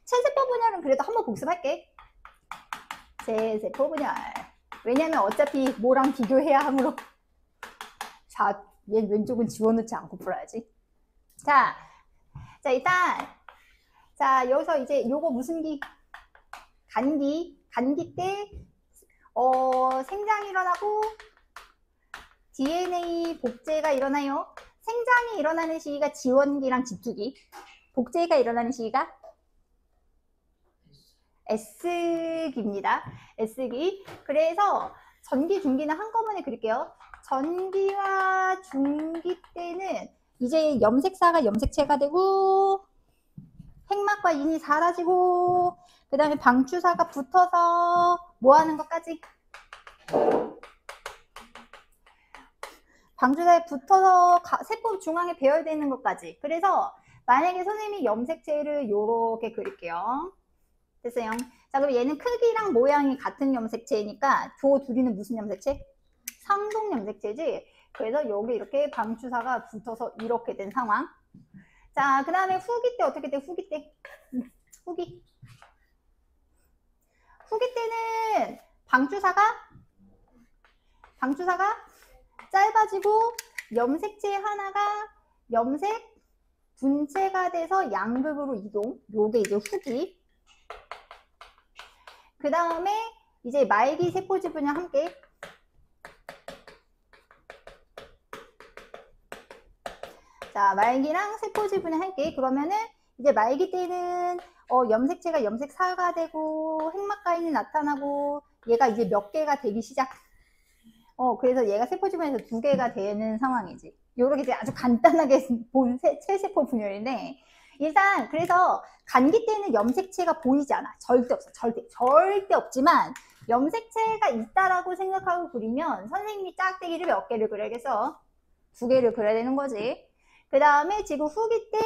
체세포 분열은 그래도 한번 복습할게. 체세포 분열. 왜냐면 어차피 뭐랑 비교해야 하므로. 자, 얘 왼쪽은 지워놓지 않고 풀어야지. 자, 일단, 자, 여기서 이제 요거 무슨 기? 간기 때, 생장이 일어나고, DNA 복제가 일어나요. 생장이 일어나는 시기가 지원기랑 집두기. 복제가 일어나는 시기가 S기입니다. S기. 그래서 전기, 중기는 한꺼번에 그릴게요. 전기와 중기 때는 이제 염색사가 염색체가 되고 핵막과 인이 사라지고 그 다음에 방추사가 붙어서 뭐 하는 것까지? 방추사에 붙어서 세포 중앙에 배열되는 것까지. 그래서 만약에 선생님이 염색체를 요렇게 그릴게요. 됐어요. 자, 그럼 얘는 크기랑 모양이 같은 염색체니까 저 둘이는 무슨 염색체? 상동 염색체지. 그래서 여기 이렇게 방추사가 붙어서 이렇게 된 상황. 자, 그 다음에 후기 때 어떻게 돼? 후기 때. 후기 때는 방추사가 짧아지고 염색체 하나가 염색 분체가 돼서 양극으로 이동. 요게 이제 후기. 그 다음에 이제 말기 세포 분열 함께. 자, 말기랑 세포 분열 할게. 그러면은 이제 말기 때는 염색체가 염색사가 되고 핵막가인이 나타나고 얘가 이제 몇 개가 되기 시작. 그래서 얘가 세포 분열에서 2개가 되는 상황이지. 요렇게 이제 아주 간단하게 본 체세포 분열인데 일단 그래서 간기 때는 염색체가 보이지 않아. 절대 없어. 절대 없지만 염색체가 있다라고 생각하고 그리면 선생님이 짝대기를 몇 개를 그려야겠어? 2개를 그려야 되는 거지. 그 다음에 지금 후기 때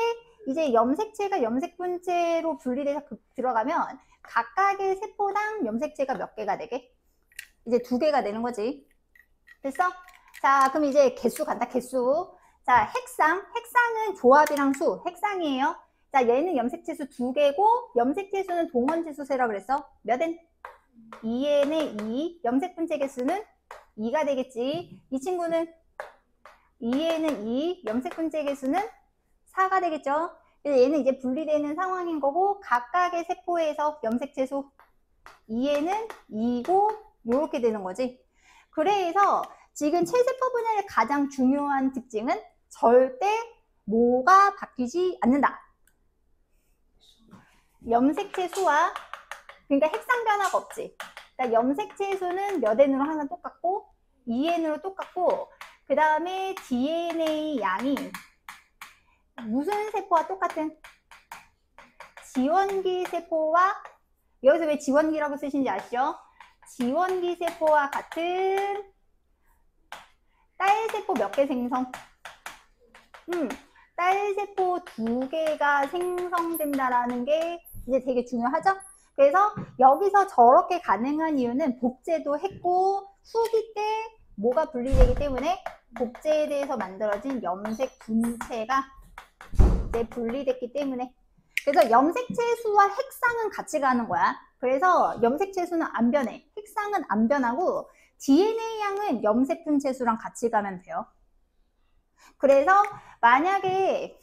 이제 염색체가 염색분체로 분리돼서 들어가면 각각의 세포당 염색체가 몇 개가 되게? 이제 2개가 되는 거지. 됐어? 자, 그럼 이제 개수 간다. 개수. 자, 핵상은 조합이랑 수. 핵상이에요. 자, 얘는 염색체 수 2개고 염색체 수는 동원체 수세라고 그랬어. 몇 N? 2N에 2. 염색분체 개수는 2가 되겠지. 이 친구는 2N은 2. 염색분체 개수는 4가 되겠죠. 그래서 얘는 이제 분리되는 상황인 거고 각각의 세포에서 염색체 수 2N은 2고 이렇게 되는 거지. 그래서 지금 체세포 분열의 가장 중요한 특징은 절대 뭐가 바뀌지 않는다. 염색체 수와 그러니까 핵상 변화가 없지. 그러니까 염색체 수는 몇 N으로 항상 똑같고 2N으로 똑같고 그 다음에 DNA 양이 무슨 세포와 똑같은? 지원기 세포와 여기서 왜 지원기라고 쓰신지 아시죠? 지원기 세포와 같은 딸세포 몇 개 생성? 딸세포 2개가 생성된다라는 게 이제 되게 중요하죠? 그래서 여기서 저렇게 가능한 이유는 복제도 했고 후기 때 뭐가 분리되기 때문에 복제에 대해서 만들어진 염색 분체가 이제 분리됐기 때문에 그래서 염색체 수와 핵상은 같이 가는 거야. 그래서 염색체 수는 안 변해. 핵상은 안 변하고 DNA 양은 염색 분체 수랑 같이 가면 돼요. 그래서 만약에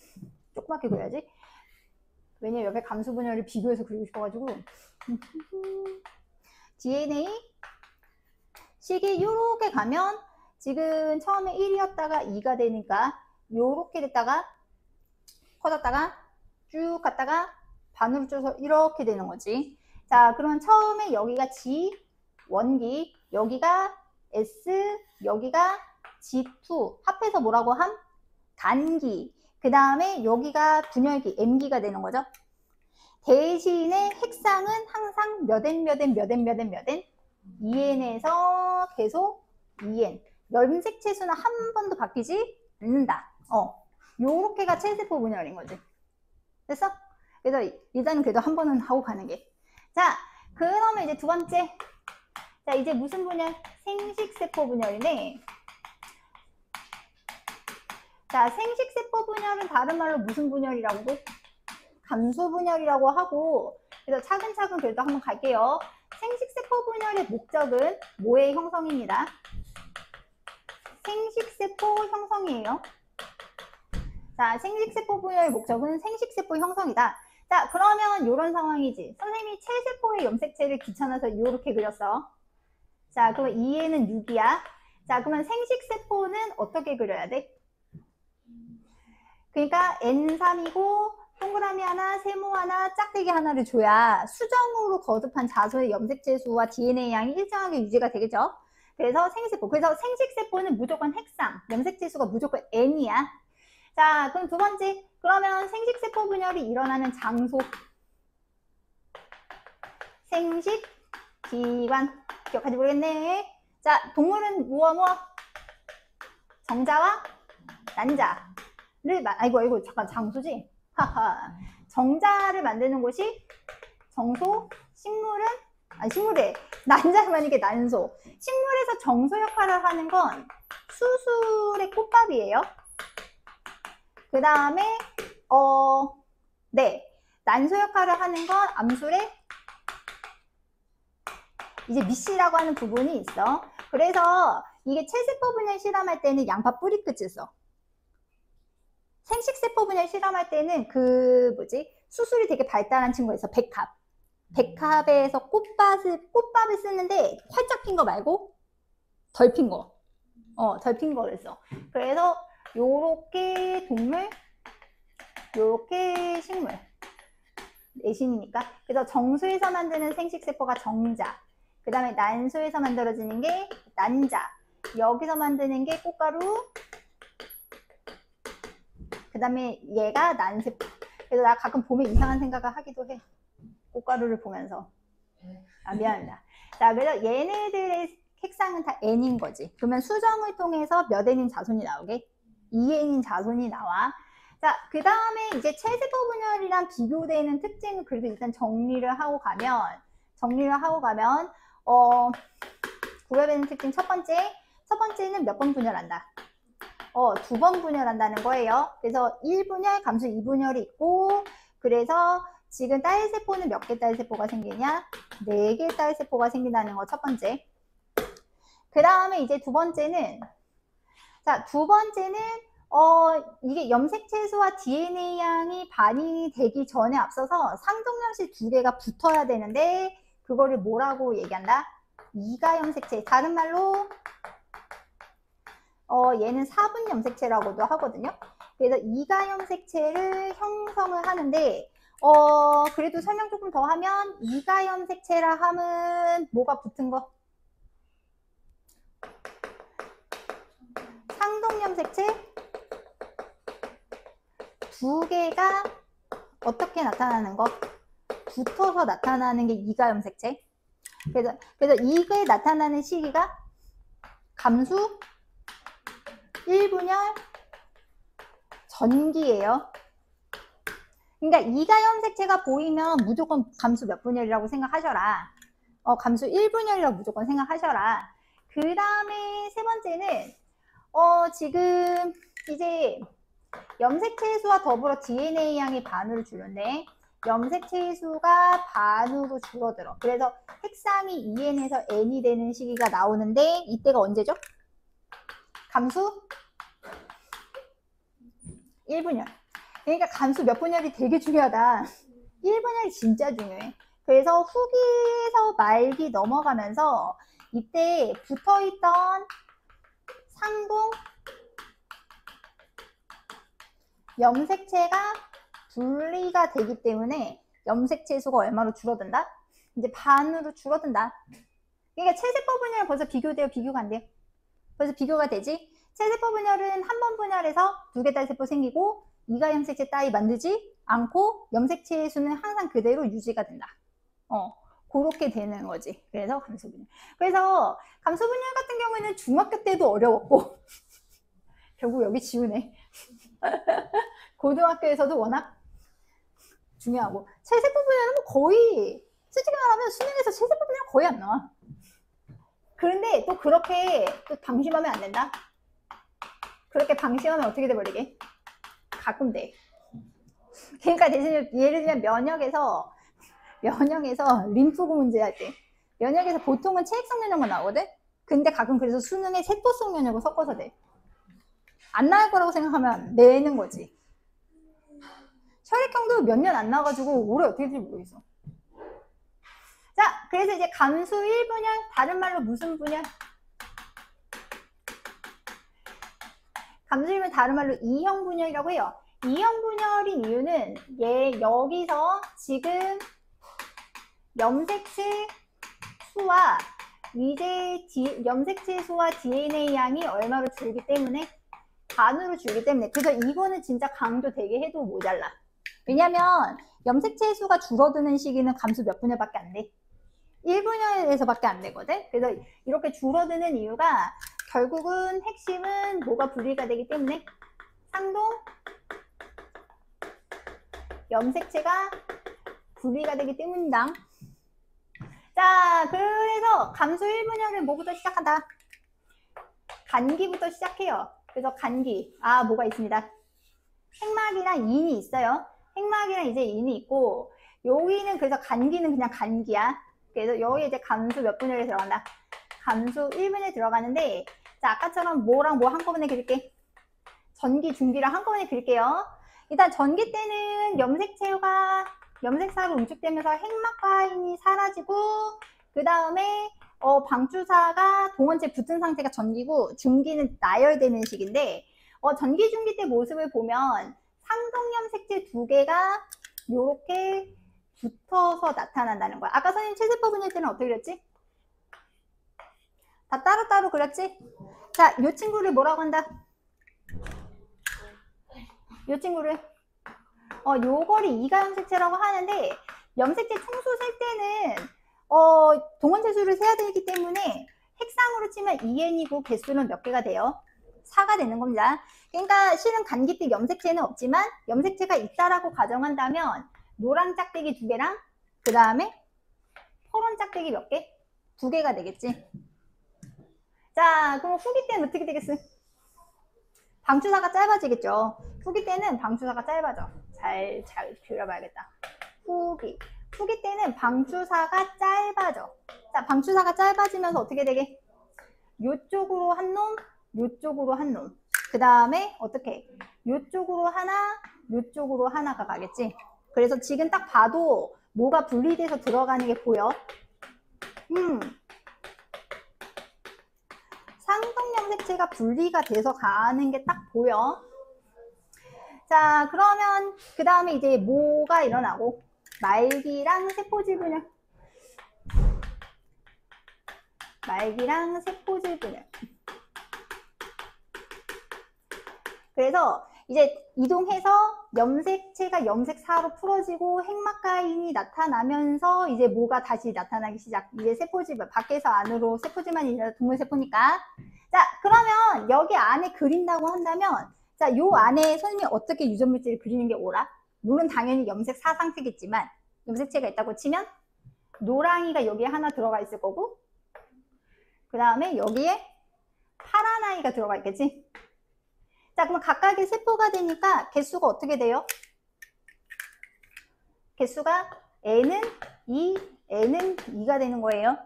조그맣게 그려야지. 왜냐면 옆에 감수 분열을 비교해서 그리고 싶어가지고 DNA 식이 이렇게 가면 지금 처음에 1이었다가 2가 되니까 이렇게 됐다가 커졌다가 쭉 갔다가 반으로 쪼서 이렇게 되는 거지. 자, 그러면 처음에 여기가 G 원기, 여기가 S, 여기가 G2 합해서 뭐라고 함? 단기. 그 다음에 여기가 분열기 M기가 되는 거죠. 대신에 핵상은 항상 몇 N, 몇 N, 몇 N, 몇 N, 몇 N 2N에서 계속 2N. 염색체 수는 한 번도 바뀌지 않는다. 요렇게가 체세포 분열인 거지. 됐어? 그래서 일단은 그래도 한 번은 하고 가는 게. 자, 그러면 이제 두 번째. 자, 이제 무슨 분열? 생식세포 분열인데. 자, 생식세포 분열은 다른 말로 무슨 분열이라고? 감소 분열이라고 하고, 그래서 차근차근 그래도 한번 갈게요. 생식세포 분열의 목적은 뭐의 형성입니다. 생식세포 형성이에요. 자, 생식세포 분열의 목적은 생식세포 형성이다. 자, 그러면 이런 상황이지. 선생님이 체세포의 염색체를 귀찮아서 이렇게 그렸어. 자, 그럼 2에는 6이야. 자, 그러면 생식세포는 어떻게 그려야 돼? 그러니까 N3이고 동그라미 하나, 세모 하나, 짝대기 하나를 줘야 수정으로 거듭한 자손의 염색체 수와 DNA 양이 일정하게 유지가 되겠죠. 그래서 생식세포. 그래서 생식세포는 무조건 핵상, 염색체 수가 무조건 N이야. 자, 그럼 두 번째. 그러면 생식세포 분열이 일어나는 장소. 생식기관. 기억하지 모르겠네. 자, 동물은 뭐와 정자와 난자를, 아이고, 잠깐, 장소지? 하하. 정자를 만드는 곳이 정소, 식물은, 식물에, 난자를 만드는 게 난소. 식물에서 정소 역할을 하는 건 수술의 꽃밥이에요. 그 다음에, 네. 난소 역할을 하는 건 암술의 이제 밑이라고 하는 부분이 있어. 그래서 이게 체세포 분열 실험할 때는 양파 뿌리 끝을 써. 생식세포 분열 실험할 때는 수술이 되게 발달한 친구가 있어. 백합. 백합에서 꽃밥을 쓰는데 활짝 핀 거 말고 덜 핀 거. 덜 핀 거를 써. 그래서 요렇게 동물, 요렇게 식물. 내신이니까. 그래서 정수에서 만드는 생식세포가 정자. 그 다음에 난소에서 만들어지는 게 난자. 여기서 만드는 게 꽃가루. 그 다음에 얘가 난세포. 그래서 나 가끔 보면 이상한 생각을 하기도 해. 꽃가루를 보면서. 미안합니다. 자, 그래서 얘네들의 핵상은 다 N인 거지. 그러면 수정을 통해서 몇 N인 자손이 나오게? 2N인 자손이 나와. 자, 그 다음에 이제 체세포 분열이랑 비교되는 특징을 그래도 일단 정리를 하고 가면, 구별되는 특징 첫 번째는 몇 번 분열한다? 2번 분열한다는 거예요. 그래서 1분열, 감수 2분열이 있고, 그래서 지금 딸세포는 몇 개 딸세포가 생기냐? 4개 딸세포가 생긴다는 거 첫 번째. 그 다음에 이제 두 번째는 이게 염색체수와 DNA 양이 반이 되기 전에 앞서서 상종염실 2개가 붙어야 되는데, 그거를 뭐라고 얘기한다? 이가 염색체. 다른 말로, 얘는 4분 염색체라고도 하거든요. 그래서 이가 염색체를 형성을 하는데, 그래도 설명 조금 더 하면, 이가 염색체라 함은 뭐가 붙은 거? 상동 염색체 2개가 어떻게 나타나는 거? 붙어서 나타나는 게 이가 염색체. 그래서 이게 나타나는 시기가 감수 1분열 전기예요. 그러니까 이가 염색체가 보이면 무조건 감수 몇 분열이라고 생각하셔라. 감수 1분열이라고 무조건 생각하셔라. 그 다음에 세 번째는 지금 이제 염색체 수와 더불어 DNA 양이 반으로 줄는데 염색체 수가 반으로 줄어들어. 그래서 핵상이 2n에서 n이 되는 시기가 나오는데 이때가 언제죠? 감수 1분열. 그러니까 감수 몇 분열이 되게 중요하다. 1분열이 진짜 중요해. 그래서 후기에서 말기 넘어가면서 이때 붙어있던 상동 염색체가 분리가 되기 때문에 염색체 수가 얼마로 줄어든다? 이제 반으로 줄어든다. 그러니까 체세포 분열은 벌써 비교돼요? 비교가 안 돼요? 벌써 비교가 되지? 체세포 분열은 한 번 분열해서 2개 딸세포 생기고 이가 염색체 따위 만들지 않고 염색체의 수는 항상 그대로 유지가 된다. 그렇게 되는 거지. 그래서 감수분열. 그래서 감수분열 같은 경우에는 중학교 때도 어려웠고 결국 여기 지우네. 고등학교에서도 워낙 중요하고 체세포 분열은 뭐 거의 솔직히 말하면 수능에서 체세포 분열 거의 안 나와. 그런데 또 그렇게 또 방심하면 안 된다. 그렇게 방심하면 어떻게 돼버리게? 가끔 돼. 그러니까 대신 예를 들면 면역에서 면역에서 림프구 문제 할 때. 면역에서 보통은 체액성 면역만 나오거든? 근데 가끔 그래서 수능에 세포성 면역을 섞어서 돼. 안 나올 거라고 생각하면 내는 거지. 혈액형도 몇 년 안 나와가지고 올해 어떻게 될지 모르겠어. 자, 그래서 이제 감수 1분열, 다른 말로 무슨 분열? 감수 1분열 다른 말로 2형 분열이라고 해요. 2형 분열인 이유는 여기서 지금 염색체 수와 염색체 수와 DNA 양이 얼마로 줄기 때문에 반으로 줄기 때문에 그래서 이거는 진짜 강조 되게 해도 모자라. 왜냐면 염색체 수가 줄어드는 시기는 감수 몇 분열밖에 안 돼. 1분열에서밖에 안 되거든. 그래서 이렇게 줄어드는 이유가 결국은 핵심은 뭐가 분리가 되기 때문에 상동 염색체가 분리가 되기 때문이다. 자, 그래서 감수 1분열은 뭐부터 시작한다? 간기부터 시작해요. 그래서 간기, 뭐가 있습니다. 핵막이랑 인이 있어요. 핵막이랑 이제 인이 있고, 여기는 그래서 간기는 그냥 간기야. 그래서 여기 이제 감수 몇 분열에 들어간다. 감수 1분열에 들어가는데, 자, 아까처럼 뭐랑 뭐 한꺼번에 그릴게. 전기, 중기랑 한꺼번에 그릴게요. 일단 전기 때는 염색사로 응축되면서 핵막과 인이 사라지고, 그 다음에 방추사가 동원체 붙은 상태가 전기고 중기는 나열되는 식인데 전기 중기 때 모습을 보면 상동염색체 두 개가 이렇게 붙어서 나타난다는 거야. 아까 선생님 체세포 분열 때는 어떻게 그렸지? 다 따로따로 그렸지? 자, 이 친구를 뭐라고 한다? 이 친구를 요거를 이가염색체라고 하는데 염색체 총수 셀 때는 동원체 수를 세야 되기 때문에 핵상으로 치면 2n이고 개수는 몇 개가 돼요? 4가 되는 겁니다. 그러니까 실은 간기 때 염색체는 없지만 염색체가 있다라고 가정한다면 노란 짝대기 2개랑 그 다음에 파란 짝대기 몇 개? 2개가 되겠지. 자, 그럼 후기 때는 어떻게 되겠어? 방추사가 짧아지겠죠. 후기 때는 방추사가 짧아져. 잘 그려봐야겠다. 후기 때는 방추사가 짧아져. 자, 방추사가 짧아지면서 어떻게 되게? 요쪽으로 한 놈, 요쪽으로 한 놈. 그 다음에 어떻게? 요쪽으로 하나, 요쪽으로 하나가 가겠지. 그래서 지금 딱 봐도 뭐가 분리돼서 들어가는 게 보여? 상동염색체가 분리가 돼서 가는 게 딱 보여. 자, 그러면 그 다음에 이제 뭐가 일어나고? 말기랑 세포질 분열. 말기랑 세포질 분열. 그래서 이제 이동해서 염색체가 염색사로 풀어지고 핵막가인이 나타나면서 이제 뭐가 다시 나타나기 시작. 이제 세포질, 밖에서 안으로 세포질만 있는 동물세포니까. 자, 그러면 여기 안에 그린다고 한다면 자, 요 안에 선생님이 어떻게 유전물질을 그리는 게 옳아? 물론 당연히 염색사 상태겠지만 염색체가 있다고 치면 노랑이가 여기에 하나 들어가 있을 거고 그 다음에 여기에 파란 아이가 들어가 있겠지? 자, 그럼 각각의 세포가 되니까 개수가 어떻게 돼요? 개수가 N은 2, N은 2가 되는 거예요.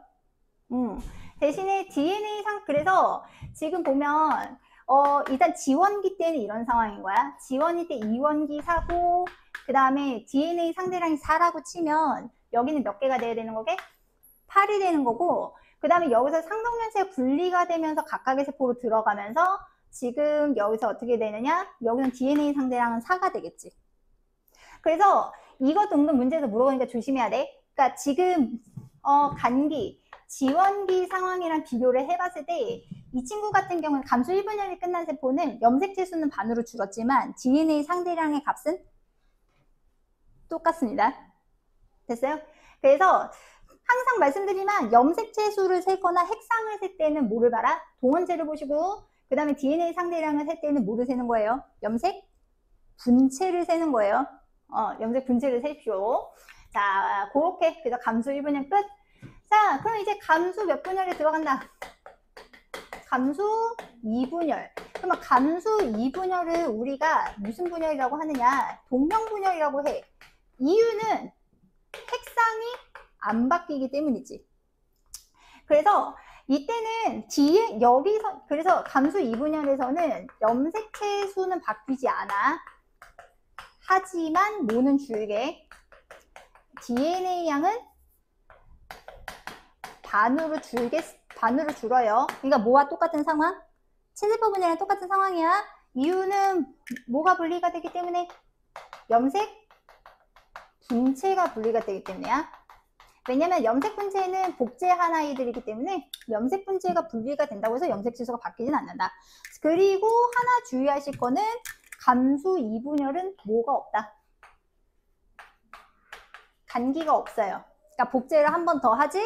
대신에 DNA 그래서 지금 보면 일단 지원기 때는 이런 상황인 거야. 지원기 때 2원기 사고 그 다음에 DNA 상대량이 4라고 치면 여기는 몇 개가 돼야 되는 거게? 8이 되는 거고 그 다음에 여기서 상동면체가 분리가 되면서 각각의 세포로 들어가면서 지금 여기서 어떻게 되느냐? 여기는 DNA 상대량은 4가 되겠지. 그래서 이것도 은근 문제에서 물어보니까 조심해야 돼. 그러니까 지금 간기, 지원기 상황이랑 비교를 해봤을 때 이 친구 같은 경우는 감수 1분열이 끝난 세포는 염색체 수는 반으로 줄었지만 DNA 상대량의 값은 똑같습니다. 됐어요? 그래서 항상 말씀드리면 염색체 수를 세거나 핵상을 셀 때는 뭐를 봐라? 동원체를 보시고 그 다음에 DNA 상대량을 셀 때는 뭐를 세는 거예요? 염색 분체를 세는 거예요. 염색 분체를 세십시오. 자, 그렇게 그래서 감수 1분열 끝. 자, 그럼 이제 감수 몇 분열에 들어간다? 감수 2분열. 그러면 감수 2분열을 우리가 무슨 분열이라고 하느냐? 동형 분열이라고 해. 이유는 핵상이 안 바뀌기 때문이지. 그래서 이때는 뒤에 여기서 그래서 감수 2분열에서는 염색체 수는 바뀌지 않아. 하지만 뭐는 줄게. DNA 양은 반으로 줄어요. 그러니까 뭐와 똑같은 상황? 체세포 분열이랑 똑같은 상황이야. 이유는 뭐가 분리가 되기 때문에 염색 분체가 분리가 되기 때문이야. 왜냐면 염색 분체는 복제한 아이들이기 때문에 염색 분체가 분리가 된다고 해서 염색 지수가 바뀌진 않는다. 그리고 하나 주의하실 거는 감수 2분열은 뭐가 없다. 간기가 없어요. 그러니까 복제를 한 번 더 하지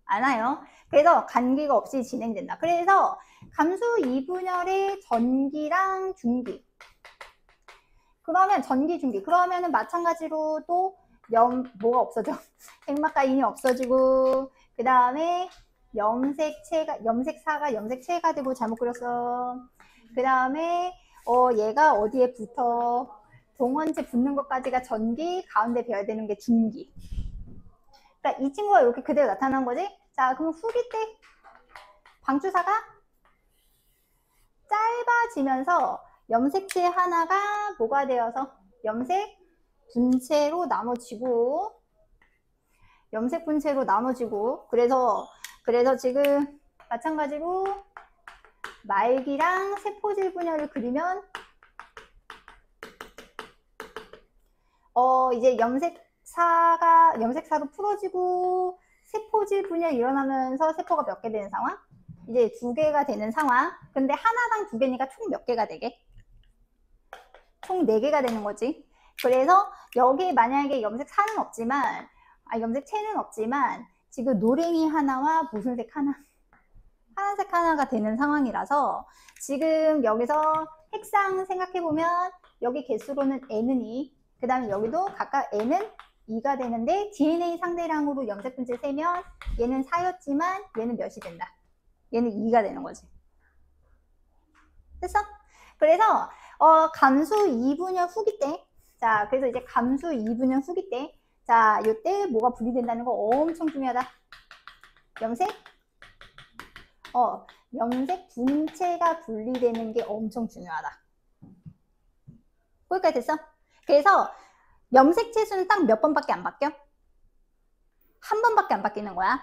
않아요. 그래서 간기가 없이 진행된다. 그래서 감수 2분열의 전기랑 중기. 그러면 전기, 중기. 그러면은 마찬가지로 또 뭐가 없어져? 핵막가인이 없어지고, 그 다음에 염색사가 염색체가 되고 잘못 그렸어. 그 다음에 얘가 어디에 붙어? 동원체 붙는 것까지가 전기, 가운데 배어야 되는 게 중기. 그러니까 이 친구가 이렇게 그대로 나타난 거지? 자, 그럼 후기 때 방추사가 짧아지면서 염색체 하나가 뭐가 되어서 염색 분체로 나눠지고 그래서 지금 마찬가지로 말기랑 세포질 분열을 그리면 이제 염색사로 풀어지고 세포질 분열이 일어나면서 세포가 몇 개 되는 상황? 이제 2개가 되는 상황. 근데 하나당 2개니까 총 몇 개가 되게? 총 4개가 되는 거지. 그래서 여기 만약에 염색체는 없지만 지금 노랭이 하나와 무슨 색 하나? 파란색 하나가 되는 상황이라서 지금 여기서 핵상 생각해보면 여기 개수로는 n은 2, 그 다음에 여기도 각각 n은 2가 되는데 DNA 상대량으로 염색 분체 세면 얘는 4였지만 얘는 몇이 된다? 얘는 2가 되는 거지. 됐어? 그래서 감수 2분열 후기 때, 자, 그래서 이제 감수 2분열 후기 때, 자, 요때 뭐가 분리된다는 거 엄청 중요하다. 염색 분체가 분리되는 게 엄청 중요하다. 거기까지 됐어? 그래서 염색체 수는 딱 몇 번밖에 안 바뀌어? 한 번밖에 안 바뀌는 거야.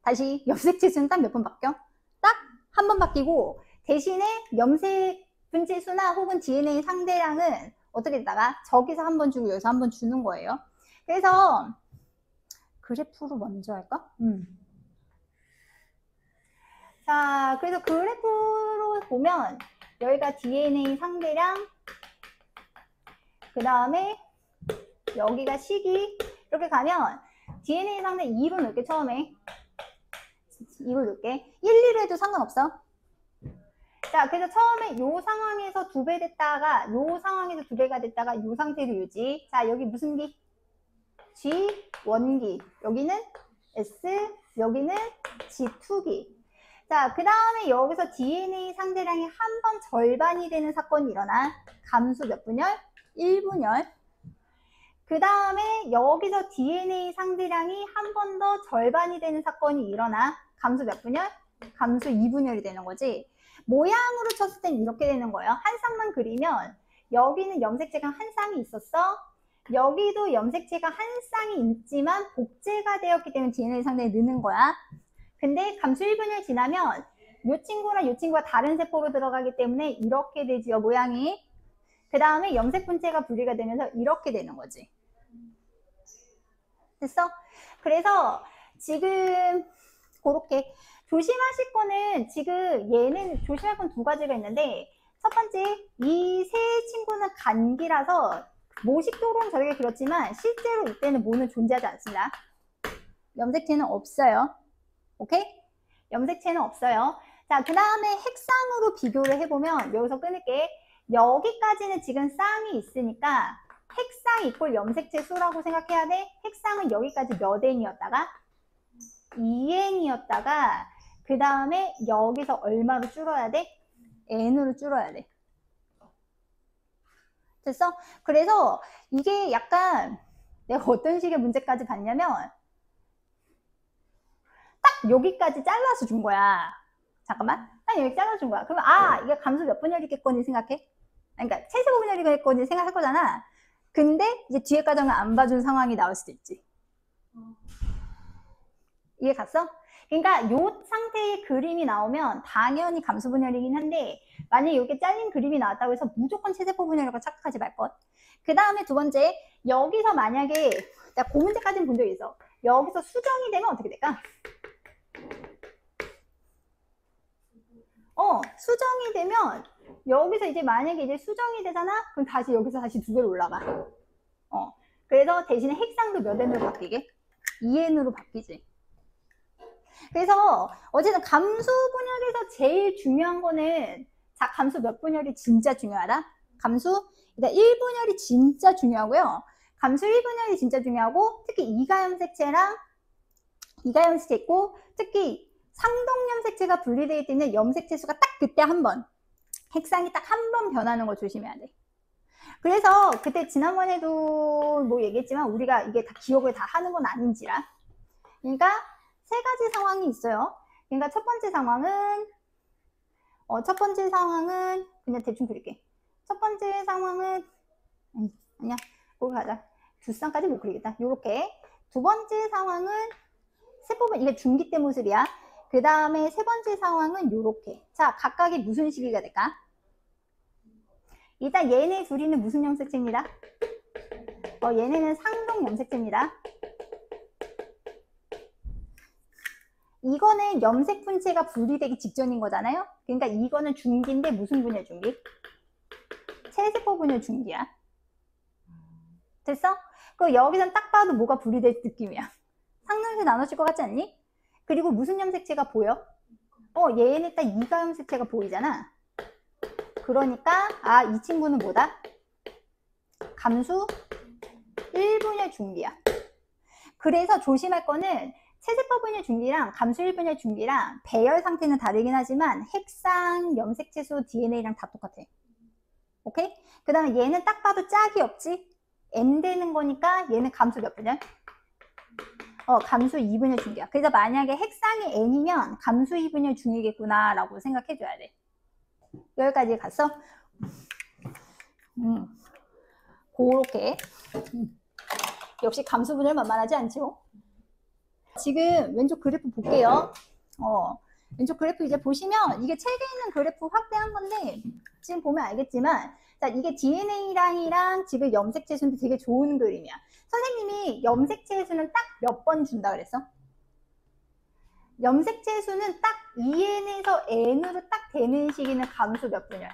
다시 염색체 수는 딱 몇 번 바뀌어? 딱 한 번 바뀌고 대신에 염색 분체 수나 혹은 DNA 상대량은 어떻게 되다가 저기서 한 번 주고 여기서 한 번 주는 거예요. 그래서 그래프로 먼저 할까? 자, 그래서 그래프로 보면 여기가 DNA 상대량, 그 다음에 여기가 시기, 이렇게 가면 DNA 상대 2로 넣을게. 처음에 2로 넣을게. 1, 2로 해도 상관없어. 자, 그래서 처음에 요 상황에서 2배 됐다가 요 상황에서 2배가 됐다가 요 상태로 유지. 자, 여기 무슨 기? G 원기. 여기는 S, 여기는 G2기. 자, 그 다음에 여기서 DNA 상대량이 한 번 절반이 되는 사건이 일어나. 감수 몇 분열? 1분열. 그 다음에 여기서 DNA 상대량이 한 번 더 절반이 되는 사건이 일어나. 감수 몇 분열? 감수 2분열이 되는 거지. 모양으로 쳤을 땐 이렇게 되는 거예요. 한 쌍만 그리면 여기는 염색체가 한 쌍이 있었어. 여기도 염색체가 한 쌍이 있지만 복제가 되었기 때문에 DNA 상대량이 느는 거야. 근데 감수 1분열 지나면 이 친구랑 이 친구가 다른 세포로 들어가기 때문에 이렇게 되지요, 모양이. 그 다음에 염색 분체가 분리가 되면서 이렇게 되는 거지. 됐어? 그래서 지금 그렇게 조심하실 거는 지금 얘는 조심할 건 2가지가 있는데 첫 번째, 이 세 친구는 간기라서 모식도로는 저렇게 그렇지만 실제로 이때는 뭐는 존재하지 않습니다. 염색체는 없어요. 오케이? 염색체는 없어요. 자, 그 다음에 핵상으로 비교를 해보면 여기서 끊을게. 여기까지는 지금 쌍이 있으니까 핵상 이꼴 염색체 수라고 생각해야 돼. 핵상은 여기까지 몇 n이었다가 2n이었다가 그 다음에 여기서 얼마로 줄어야 돼? n으로 줄어야 돼. 됐어? 그래서 이게 약간 내가 어떤 식의 문제까지 봤냐면 여기까지 잘라서 준 거야. 잠깐만. 딱 여기 잘라서 준 거야. 그러면 이게 감수 몇 분열이겠거니 생각해? 그러니까 최세모 분열이겠거니 생각할 거잖아. 근데 이제 뒤에 과정을 안 봐준 상황이 나올 수도 있지. 이해 갔어? 그러니까 요 상태의 그림이 나오면 당연히 감수 분열이긴 한데 만약에 이렇게 잘린 그림이 나왔다고 해서 무조건 최세포 분열이라고 착각하지 말 것. 그 다음에 두 번째, 여기서 만약에 나 그 문제까지는 본 적이 있어. 여기서 수정이 되면 어떻게 될까? 수정이 되면 여기서 이제 만약에 이제 수정이 되잖아? 그럼 다시 여기서 다시 두 배로 올라가. 그래서 대신에 핵상도 몇 n으로 바뀌게? 2n으로 바뀌지. 그래서 어쨌든 감수 분열에서 제일 중요한 거는 감수 몇 분열이 진짜 중요하다? 감수 일단 1분열이 진짜 중요하고요. 감수 1분열이 진짜 중요하고 특히 이가염색체랑 이가염색체 있고 특히 상동염색체가 분리되어 있는 염색체 수가 딱 그때 한 번 핵상이 딱 한 번 변하는 거 조심해야 돼. 그래서 그때 지난번에도 뭐 얘기했지만 우리가 이게 다 기억을 다 하는 건 아닌지라. 그러니까 세 가지 상황이 있어요. 그러니까 첫 번째 상황은 그냥 대충 그릴게. 첫 번째 상황은 아니야 거기 가자. 두 쌍까지 못 그리겠다. 요렇게. 두 번째 상황은 세포분 이게 중기 때 모습이야. 그 다음에 세 번째 상황은 요렇게. 자, 각각이 무슨 시기가 될까? 일단 얘네 둘이는 무슨 염색체입니다. 얘네는 상동 염색체입니다. 이거는 염색 분체가 분리되기 직전인 거잖아요. 그러니까 이거는 중기인데 무슨 분열 중기? 체세포 분열 중기야. 됐어? 그 여기선 딱 봐도 뭐가 분리될 느낌이야. 상동에서 나눠질 것 같지 않니? 그리고 무슨 염색체가 보여? 얘는 딱 이가 염색체가 보이잖아. 그러니까 이 친구는 뭐다? 감수 1분열 중기야. 그래서 조심할 거는 체세포 분열 중기랑 감수 1분열 중기랑 배열 상태는 다르긴 하지만 핵상, 염색체수, DNA랑 다 똑같아. 오케이? 그 다음에 얘는 딱 봐도 짝이 없지? N 되는 거니까 얘는 감수 몇 분열? 감수 2분열 중기야. 그래서 만약에 핵상이 N이면 감수 2분열 중이겠구나 라고 생각해줘야 돼. 여기까지 갔어? 그렇게. 역시 감수 분열 만만하지 않죠? 지금 왼쪽 그래프 볼게요. 왼쪽 그래프 이제 보시면 이게 책에 있는 그래프 확대한 건데 지금 보면 알겠지만 자, 이게 DNA랑이랑 지금 염색체 수인데 되게 좋은 그림이야. 선생님이 염색체 수는 딱 몇 번 준다 그랬어? 염색체 수는 딱 2n에서 n으로 딱 되는 시기는 감수 몇 분열?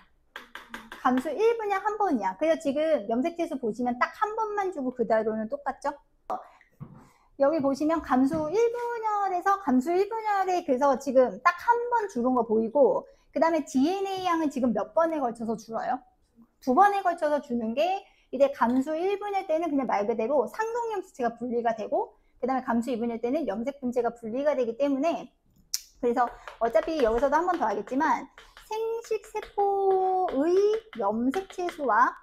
감수 1분열 한 번이야. 그래서 지금 염색체 수 보시면 딱 한 번만 주고 그대로는 똑같죠? 여기 보시면 감수 1분열에서 감수 1분열에 그래서 지금 딱 한 번 줄은 거 보이고 그 다음에 DNA 양은 지금 몇 번에 걸쳐서 줄어요? 두 번에 걸쳐서 주는 게 이제 감수 1분열 때는 그냥 말 그대로 상동염색체가 분리가 되고 그 다음에 감수 2분열 때는 염색 분체가 분리가 되기 때문에 그래서 어차피 여기서도 한 번 더 하겠지만 생식세포의 염색체 수와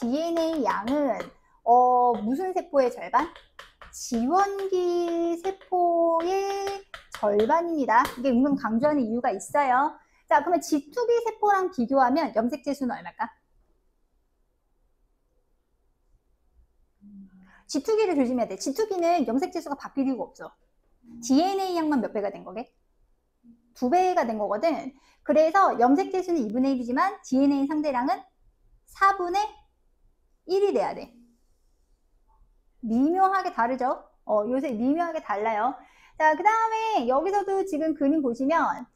DNA 양은 무슨 세포의 절반? 지원기 세포의 절반입니다. 이게 은근 강조하는 이유가 있어요. 자, 그러면 지투기 세포랑 비교하면 염색체 수는 얼마일까? 지투기를 조심해야 돼. 지투기는 염색체 수가 바뀔 이유가 없어. DNA 양만 몇 배가 된 거게? 2배가 된 거거든. 그래서 염색체 수는 2분의 1이지만 DNA 상대량은 4분의 1이 돼야 돼. 미묘하게 다르죠? 요새 미묘하게 달라요. 자, 그 다음에 여기서도 지금 그림 보시면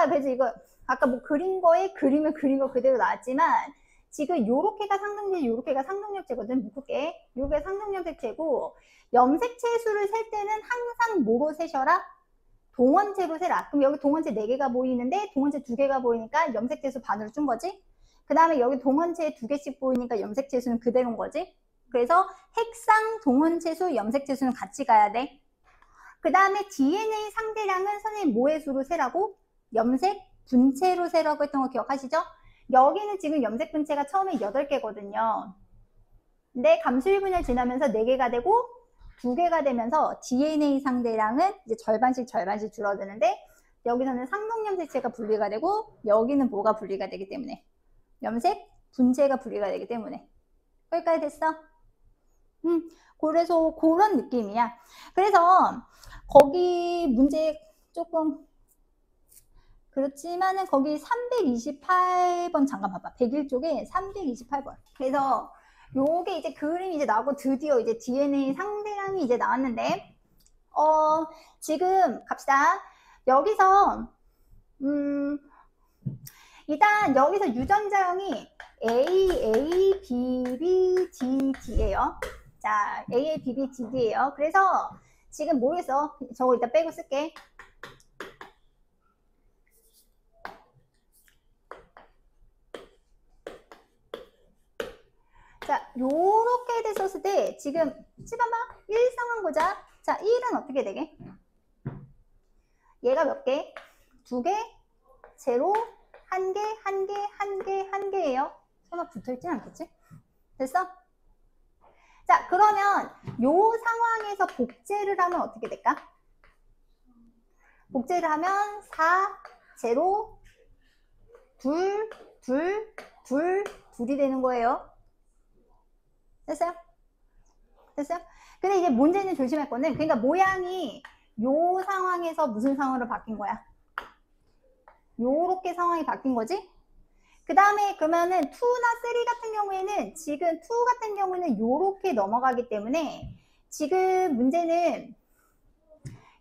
그래서 이거 아까 뭐 그린 거에 그림을 그린 거 그대로 나왔지만 지금 요렇게가 상동제, 요렇게가 상동염색체거든. 묶을게. 요게 상동염색체고 염색체 수를 셀 때는 항상 뭐로 세셔라? 동원체로 세라. 그럼 여기 동원체 4개가 보이는데 동원체 2개가 보이니까 염색체 수 반으로 준 거지. 그 다음에 여기 동원체 2개씩 보이니까 염색체 수는 그대로인 거지. 그래서 핵상, 동원체 수, 염색체 수는 같이 가야 돼. 그 다음에 DNA 상대량은 선생님 뭐의 수로 세라고? 염색 분체로 세라고 했던 거 기억하시죠? 여기는 지금 염색 분체가 처음에 8개거든요. 근데 감수 1분열 지나면서 4개가 되고 2개가 되면서 DNA 상대량은 이제 절반씩 줄어드는데 여기서는 상록염색체가 분리가 되고 여기는 뭐가 분리가 되기 때문에 염색 분체가 분리가 되기 때문에 거기까지 됐어? 그래서 그런 느낌이야. 그래서 거기 문제 조금 그렇지만은 거기 328번 잠깐 봐봐. 101쪽에 328번. 그래서 요게 이제 그림이 이제 나오고 드디어 이제 DNA 상대량이 이제 나왔는데 지금 갑시다. 여기서 일단 여기서 유전자형이 A, B, B, D, D예요. 자, A, B, B, D, D예요. 그래서 지금 모르겠어. 저거 이따 빼고 쓸게. 자, 요렇게 됐었을 때 지금 찝어봐. 1 상황 보자. 자, 1은 어떻게 되게? 얘가 몇 개? 2개? 0, 1개, 1개, 1개, 1개예요. 설마 붙어있진 않겠지? 됐어? 자, 그러면 요 상황에서 복제를 하면 어떻게 될까? 복제를 하면 4, 0, 2, 2, 2, 2이 되는 거예요. 됐어요? 됐어요? 근데 이제 문제는 조심할 거는 그러니까 모양이 요 상황에서 무슨 상황으로 바뀐 거야? 요렇게 상황이 바뀐 거지? 그 다음에 그러면은 2나 3 같은 경우에는 지금 2 같은 경우는 요렇게 넘어가기 때문에 지금 문제는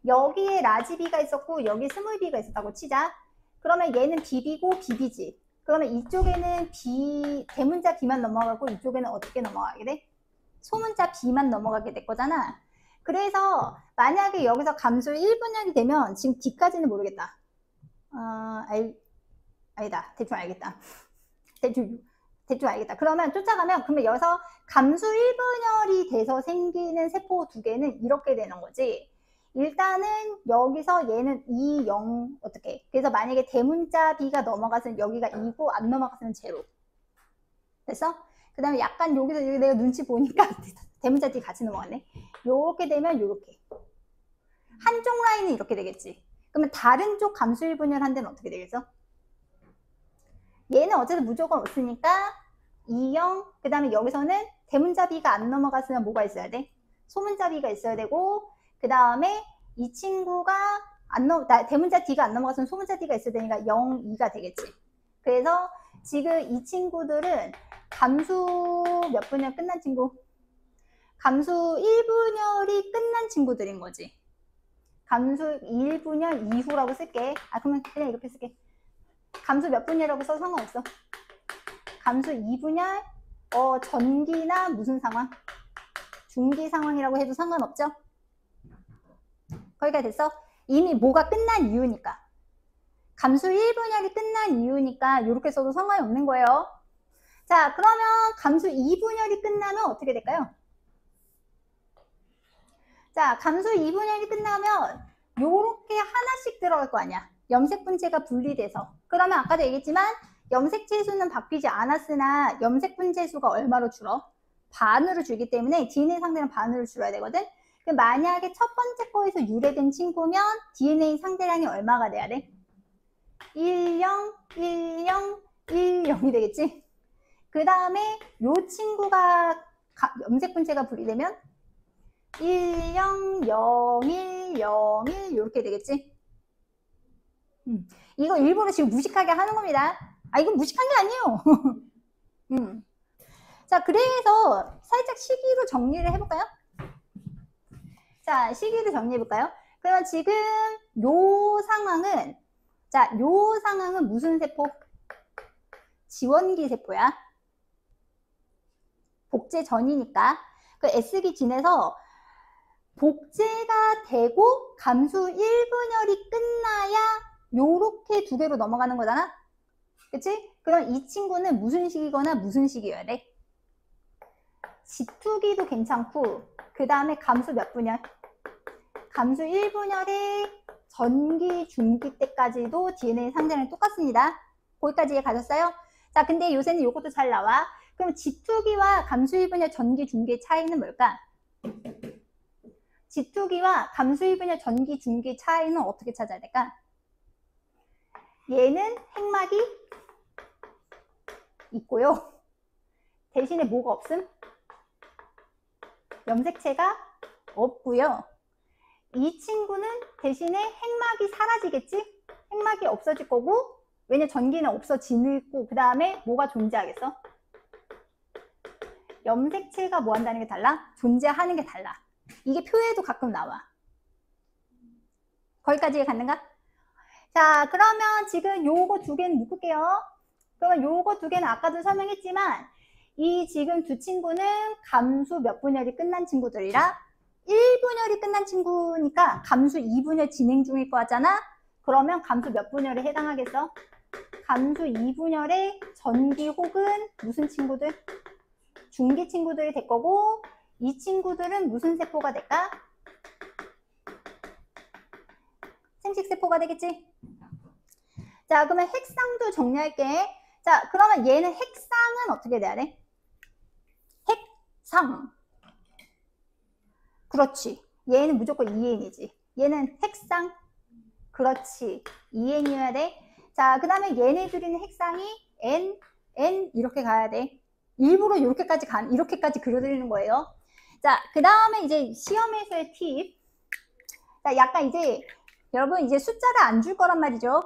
여기에 라지 B가 있었고 여기 스몰 B가 있었다고 치자. 그러면 얘는 BB고 BB지. 그러면 이쪽에는 B, 대문자 B만 넘어가고 이쪽에는 어떻게 넘어가게 돼? 소문자 B만 넘어가게 될 거잖아. 그래서 만약에 여기서 감수 1분열이 되면 지금 D까지는 모르겠다. 아니다. 대충 알겠다. 대충 알겠다. 그러면 쫓아가면 그러면 여기서 감수 1분열이 돼서 생기는 세포 2개는 이렇게 되는 거지. 일단은 여기서 얘는 2, 0 어떻게? 그래서 만약에 대문자 B가 넘어갔으면 여기가 2고 안 넘어갔으면 0. 됐어? 그 다음에 약간 여기서 내가 눈치 보니까 대문자 D 같이 넘어갔네. 요렇게 되면 요렇게. 한쪽 라인은 이렇게 되겠지. 그러면 다른 쪽 감수 1분열 한 데는 어떻게 되겠어? 얘는 어쨌든 무조건 없으니까 2, 0. 그 다음에 여기서는 대문자 B가 안 넘어갔으면 뭐가 있어야 돼? 소문자 B가 있어야 되고 그 다음에 이 친구가 대문자 D가 안 넘어갔으면 소문자 D가 있어야 되니까 0, 2가 되겠지. 그래서 지금 이 친구들은 감수 몇 분열 끝난 친구? 감수 1분열이 끝난 친구들인 거지. 감수 1분열 이후라고 쓸게. 그러면 그냥 이렇게 쓸게. 감수 몇 분열이라고 써도 상관없어. 감수 2분열, 전기나 무슨 상황? 중기 상황이라고 해도 상관없죠? 거기가 됐어? 이미 뭐가 끝난 이유니까. 감수 1분열이 끝난 이유니까 이렇게 써도 상관이 없는 거예요. 자, 그러면 감수 2분열이 끝나면 어떻게 될까요? 자, 감수 2분열이 끝나면 요렇게 하나씩 들어갈 거 아니야. 염색 분체가 분리돼서. 그러면 아까도 얘기했지만 염색체 수는 바뀌지 않았으나 염색 분체 수가 얼마로 줄어? 반으로 줄기 때문에 DNA 상대는 반으로 줄어야 되거든. 만약에 첫 번째 거에서 유래된 친구면 DNA 상대량이 얼마가 돼야 돼? 10, 10, 10이 되겠지? 그 다음에 요 친구가 염색 분체가 분리되면 10, 01, 01 이렇게 되겠지? 이거 일부러 지금 무식하게 하는 겁니다. 이건 무식한 게 아니에요. 자, 그래서 살짝 시기로 정리를 해볼까요? 자, 시기로 정리해볼까요? 그러면 지금 요 상황은, 자, 요 상황은 무슨 세포? 지원기 세포야. 복제 전이니까. 그 S기 지내서 복제가 되고 감수 1분열이 끝나야 요렇게 2개로 넘어가는 거잖아. 그치? 그럼 이 친구는 무슨 식이거나 무슨 식이어야 돼? 지투기도 괜찮고 그 다음에 감수 몇 분열? 감수 1분열에 전기, 중기 때까지도 DNA 상대는 똑같습니다. 거기까지 이해 가셨어요? 자, 근데 요새는 요것도 잘 나와. 그럼 지투기와 감수유분열 전기 중기의 차이는 뭘까? 지투기와 감수유분열 전기 중기의 차이는 어떻게 찾아야 될까? 얘는 핵막이 있고요. 대신에 뭐가 없음? 염색체가 없고요. 이 친구는 대신에 핵막이 사라지겠지? 핵막이 없어질 거고, 왜냐 전기는 없어지고, 그 다음에 뭐가 존재하겠어? 염색체가 뭐 한다는 게 달라? 존재하는 게 달라. 이게 표에도 가끔 나와. 거기까지 갔는가? 자, 그러면 지금 요거 두 개는 묶을게요. 그러면 요거 두 개는 아까도 설명했지만, 이 지금 두 친구는 감수 몇 분열이 끝난 친구들이라 1분열이 끝난 친구니까 감수 2분열 진행 중일 거잖아. 그러면 감수 몇 분열에 해당하겠어? 감수 2분열의 전기 혹은 무슨 친구들? 중기 친구들이 될 거고, 이 친구들은 무슨 세포가 될까? 생식세포가 되겠지? 자, 그러면 핵상도 정리할게. 자, 그러면 얘는 핵상은 어떻게 돼야 돼? 핵상. 그렇지. 얘는 무조건 2N이지. 얘는 핵상. 그렇지. 2N이어야 돼. 자, 그 다음에 얘네들이는 핵상이 N, N 이렇게 가야 돼. 일부러 이렇게까지 그려드리는 거예요. 자, 그 다음에 이제 시험에서의 팁. 자, 약간 이제 여러분 이제 숫자를 안 줄 거란 말이죠.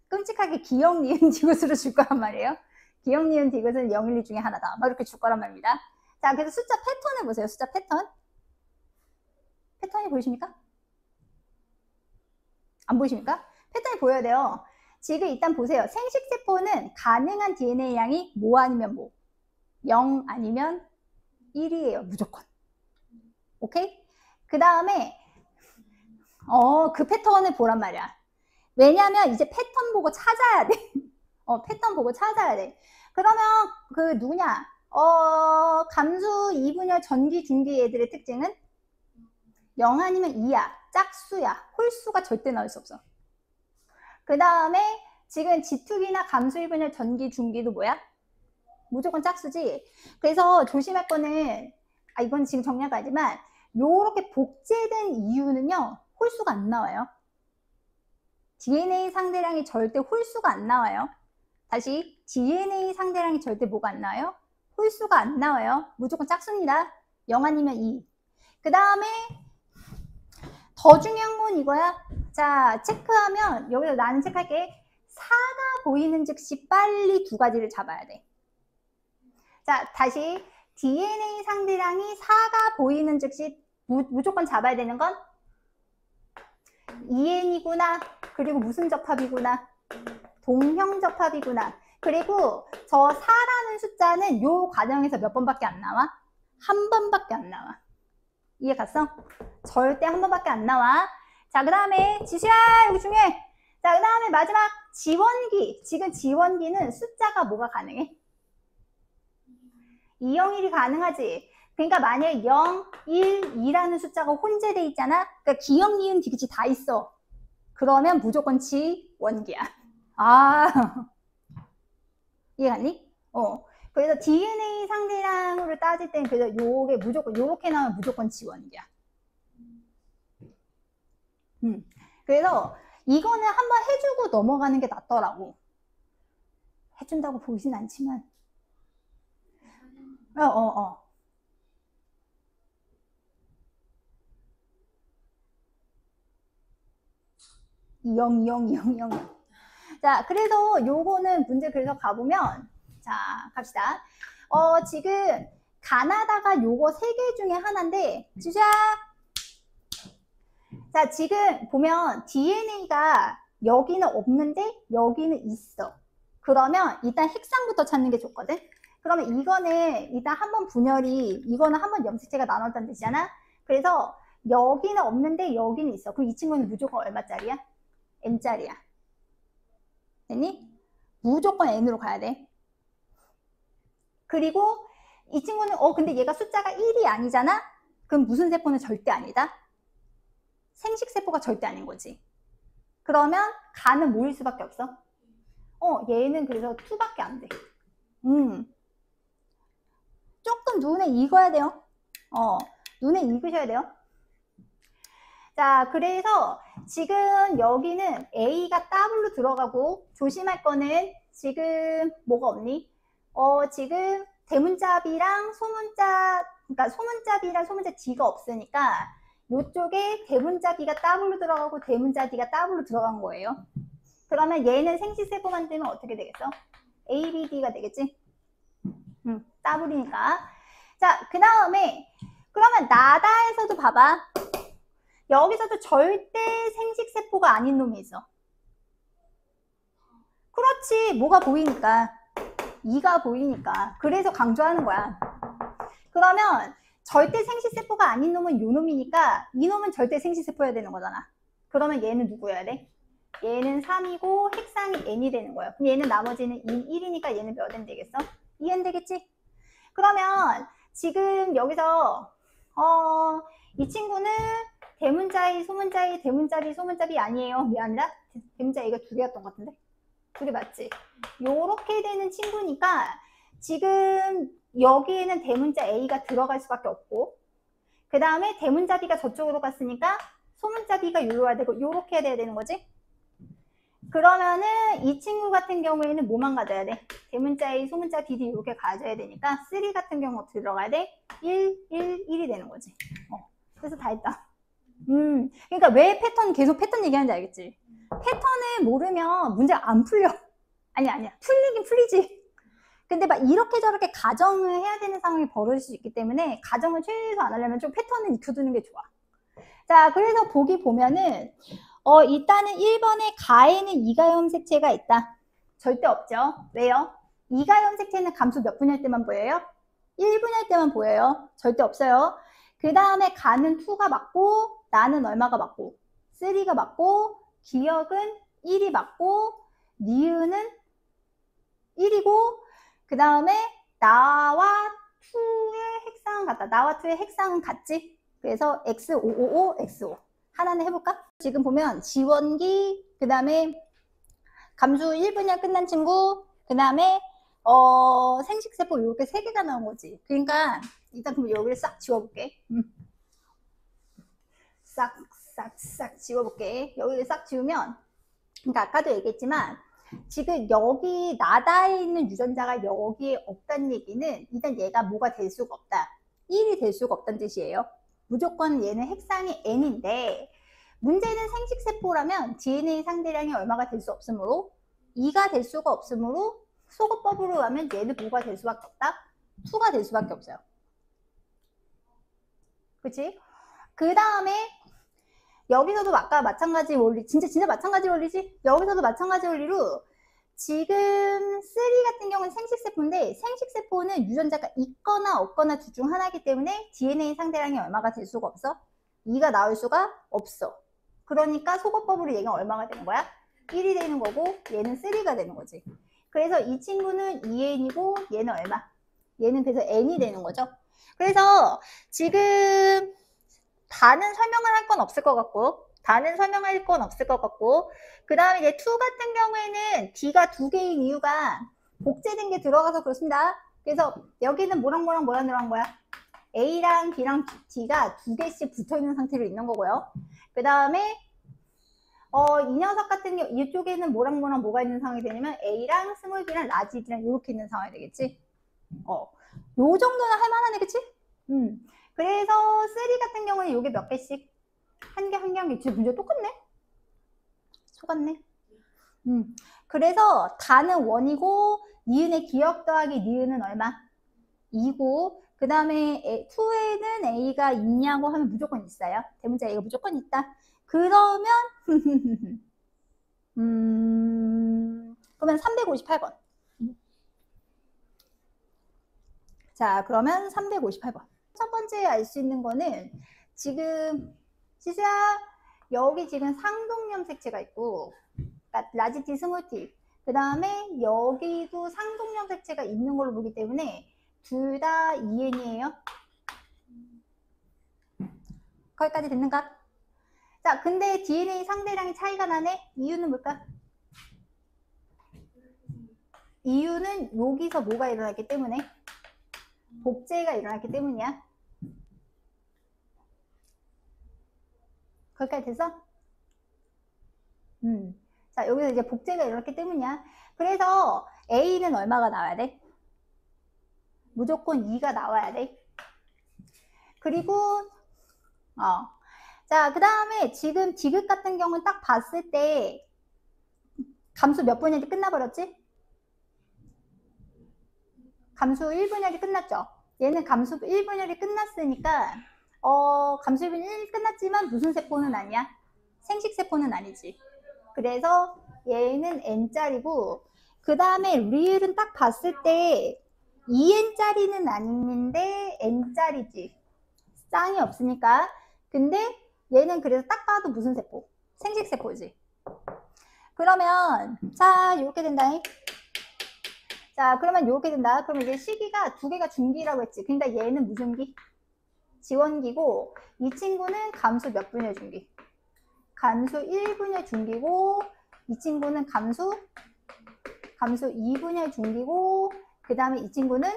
끔찍하게 기역, 니은, 디귿으로 줄 거란 말이에요. 기역, 니은, 디귿은 0, 1, 2 중에 하나다. 막 이렇게 줄 거란 말입니다. 자, 그래서 숫자 패턴을 보세요. 숫자 패턴. 패턴이 보이십니까? 안 보이십니까? 패턴이 보여야 돼요. 지금 일단 보세요. 생식세포는 가능한 DNA 양이 뭐 아니면 뭐? 0 아니면 1이에요. 무조건. 오케이? 그 다음에 그 패턴을 보란 말이야. 왜냐면 이제 패턴 보고 찾아야 돼. 패턴 보고 찾아야 돼. 그러면 그 누구냐? 감수 2분열 전기 중기 애들의 특징은 0 아니면 2야. 짝수야. 홀수가 절대 나올 수 없어. 그 다음에 지금 지투기나 감수 2분열 전기 중기도 뭐야? 무조건 짝수지. 그래서 조심할 거는 이건 지금 정리한 거 아니지만 요렇게 복제된 이유는요. 홀수가 안 나와요. DNA 상대량이 절대 홀수가 안 나와요. 다시 DNA 상대량이 절대 뭐가 안 나와요? 홀수가 안 나와요. 무조건 짝수입니다. 0 아니면 2. 그 다음에 더 중요한 건 이거야. 자, 체크하면 여기서 나는 체크할게. 4가 보이는 즉시 빨리 두 가지를 잡아야 돼. 자, 다시 DNA 상대량이 4가 보이는 즉시 무조건 잡아야 되는 건 2N이구나. 그리고 무슨 접합이구나. 동형접합이구나. 그리고 저 4라는 숫자는 이 과정에서 몇 번밖에 안 나와? 한 번밖에 안 나와. 이해 갔어? 절대 한 번밖에 안 나와. 자, 그 다음에 지수야 여기 중요해. 자, 그 다음에 마지막 지원기. 지금 지원기는 숫자가 뭐가 가능해? 2, 0, 1이 가능하지. 그러니까 만약에 0, 1, 2라는 숫자가 혼재돼 있잖아. 그러니까 기역, 니은, 디귿이 다 있어. 그러면 무조건 지원기야. 이해 갔니? 그래서 DNA 상대량으로 따질 때는 그래서 요게 무조건 요렇게 나오면 무조건 지원기야. 그래서 이거는 한번 해주고 넘어가는 게 낫더라고. 해준다고 보이진 않지만. 0, 0, 0, 0. 자, 그래서 요거는 문제 그래서 가보면, 자, 갑시다. 지금 가나다가 요거 3개 중에 하나인데, 주자. 자, 지금 보면 DNA가 여기는 없는데 여기는 있어. 그러면 일단 핵상부터 찾는 게 좋거든. 그러면 이거는 일단 한번 분열이, 이거는 한번 염색체가 나눴다는 뜻이잖아. 그래서 여기는 없는데 여기는 있어. 그럼 이 친구는 무조건 얼마짜리야? N짜리야. 됐니? 무조건 N으로 가야 돼. 그리고 이 친구는 근데 얘가 숫자가 1이 아니잖아? 그럼 무슨 세포는 절대 아니다? 생식세포가 절대 아닌 거지. 그러면 가는 뭐일 수밖에 없어? 얘는 그래서 2밖에 안 돼. 조금 눈에 익어야 돼요. 눈에 익으셔야 돼요. 자, 그래서 지금 여기는 A가 더블로 들어가고 조심할 거는 지금 뭐가 없니? 지금 대문자 B랑 소문자, 그러니까 소문자 B랑 소문자 D가 없으니까 이쪽에 대문자 B가 더블로 들어가고 대문자 D가 더블로 들어간 거예요. 그러면 얘는 생식세포 만들면 어떻게 되겠어? A, B, D가 되겠지? 더블이니까. 자, 그 다음에 그러면 나다에서도 봐봐. 여기서도 절대 생식세포가 아닌 놈이 있어. 그렇지. 뭐가 보이니까. 이가 보이니까. 그래서 강조하는 거야. 그러면 절대 생식세포가 아닌 놈은 요 놈이니까 이 놈은 절대 생식세포여야 되는 거잖아. 그러면 얘는 누구여야 돼? 얘는 3이고 핵상이 n이 되는 거야. 그럼 얘는 나머지는 1이니까 얘는 몇 n 되겠어? 2n 되겠지? 그러면 지금 여기서 이 친구는 대문자이, 소문자이, 대문자비, 소문자비 아니에요. 미안합니다. 대문자 A가 2개였던 것 같은데? 2개 맞지? 요렇게 되는 친구니까 지금 여기에는 대문자 A가 들어갈 수밖에 없고 그 다음에 대문자 B가 저쪽으로 갔으니까 소문자 B가 요로 해야 되고 요렇게 해야 되는 거지? 그러면은 이 친구 같은 경우에는 뭐만 가져야 돼? 대문자 A, 소문자 B, D 이렇게 가져야 되니까 3 같은 경우 들어가야 돼? 1, 1, 1이 되는 거지. 그래서 다 했다. 그러니까 왜 계속 패턴 얘기하는지 알겠지? 패턴을 모르면 문제가 안 풀려. 아니야. 풀리긴 풀리지. 근데 막 이렇게 저렇게 가정을 해야 되는 상황이 벌어질 수 있기 때문에 가정을 최소 안 하려면 좀 패턴을 익혀두는 게 좋아. 자, 그래서 보기 보면은 일단은 1번에 가에는 이가염 색채가 있다. 절대 없죠. 왜요? 이가염 색채는 감수 몇 분할 때만 보여요? 1분할 때만 보여요. 절대 없어요. 그 다음에 가는 2가 맞고 나는 얼마가 맞고 3가 맞고 기억은 1이 맞고 니은은 1이고 그 다음에 나와 2의 핵상은 같다. 나와 2의 핵상은 같지? 그래서 X555, X5 하나는 해볼까? 지금 보면 지원기 그 다음에 감수 1분야 끝난 친구 그 다음에 생식세포 이렇게 3개가 나온 거지. 그러니까 일단 그럼 여기를 싹 지워볼게. 싹 지워볼게. 여기를 싹 지우면 그러니까 아까도 얘기했지만 지금 여기 나다에 있는 유전자가 여기에 없다는 얘기는 일단 얘가 뭐가 될 수가 없다. 1이 될 수가 없다는 뜻이에요. 무조건 얘는 핵상이 n인데 문제는 생식세포라면 DNA 상대량이 얼마가 될 수 없으므로 2가 될 수가 없으므로 소거법으로 하면 얘는 뭐가 될 수밖에 없다? 2가 될 수밖에 없어요. 그치? 그 다음에 여기서도 아까 마찬가지 원리, 진짜 마찬가지 원리지? 여기서도 마찬가지 원리로 지금 3 같은 경우는 생식세포인데 생식세포는 유전자가 있거나 없거나 둘 중 하나이기 때문에 DNA 상대량이 얼마가 될 수가 없어? 2가 나올 수가 없어. 그러니까 소거법으로 얘가 얼마가 되는 거야? 1이 되는 거고 얘는 3가 되는 거지. 그래서 이 친구는 2n이고 얘는 얼마? 얘는 그래서 n이 되는 거죠. 그래서 지금 다는 설명을 할 건 없을 것 같고 그 다음에 이제 2 같은 경우에는 D가 2개인 이유가 복제된 게 들어가서 그렇습니다. 그래서 여기는 뭐랑 들어간 거야? A랑 B랑 D가 2개씩 붙어있는 상태로 있는 거고요. 그 다음에 이 녀석 같은 경우 이쪽에는 뭐랑 뭐가 있는 상황이 되냐면 A랑 스몰 b랑 라지 D랑 이렇게 있는 상황이 되겠지. 요 정도는 할만하네, 그치? 그래서 3 같은 경우는 요게 몇 개씩? 한 개 문제 똑같네? 속았네. 그래서 다는 1이고 니은의 기억 더하기 니은은 얼마? 2고 그 다음에 2에는 A가 있냐고 하면 무조건 있어요. 대문자 A가 무조건 있다. 그러면 그러면 358번. 자, 그러면 358번. 첫 번째 알 수 있는 거는 지금 지수야 여기 지금 상동염 색채가 있고 라지 T, 스몰 T 그 다음에 여기도 상동염 색채가 있는 걸로 보기 때문에 둘 다 2n이에요. 거기까지 됐는가? 자, 근데 DNA 상대량이 차이가 나네? 이유는 뭘까? 이유는 여기서 뭐가 일어났기 때문에 복제가 일어났기 때문이야. 거기까지 됐어? 자, 여기서 이제 복제가 일어났기 때문이야. 그래서 A는 얼마가 나와야 돼? 무조건 2가 나와야 돼. 그리고 자, 그 다음에 지금 디귿 같은 경우는 딱 봤을 때 감수 몇 분열이 끝나버렸지? 감수 1분열이 끝났죠? 얘는 감수 1분열이 끝났으니까 감수 1분열이 끝났지만 무슨 세포는 아니야? 생식세포는 아니지. 그래서 얘는 N짜리고 그 다음에 리을은 딱 봤을 때 2N짜리는 아닌데 N짜리지. 쌍이 없으니까. 근데 얘는 그래서 딱 봐도 무슨 세포? 생식세포지. 그러면 자 이렇게 된다. 자 그러면 이렇게 된다. 그러면 이제 시기가 두 개가 중기라고 했지. 그러니까 얘는 무슨 기? 지원기고 이 친구는 감수 몇 분열 중기? 감수 1분열 중기고 이 친구는 감수 2분열 중기고 그 다음에 이 친구는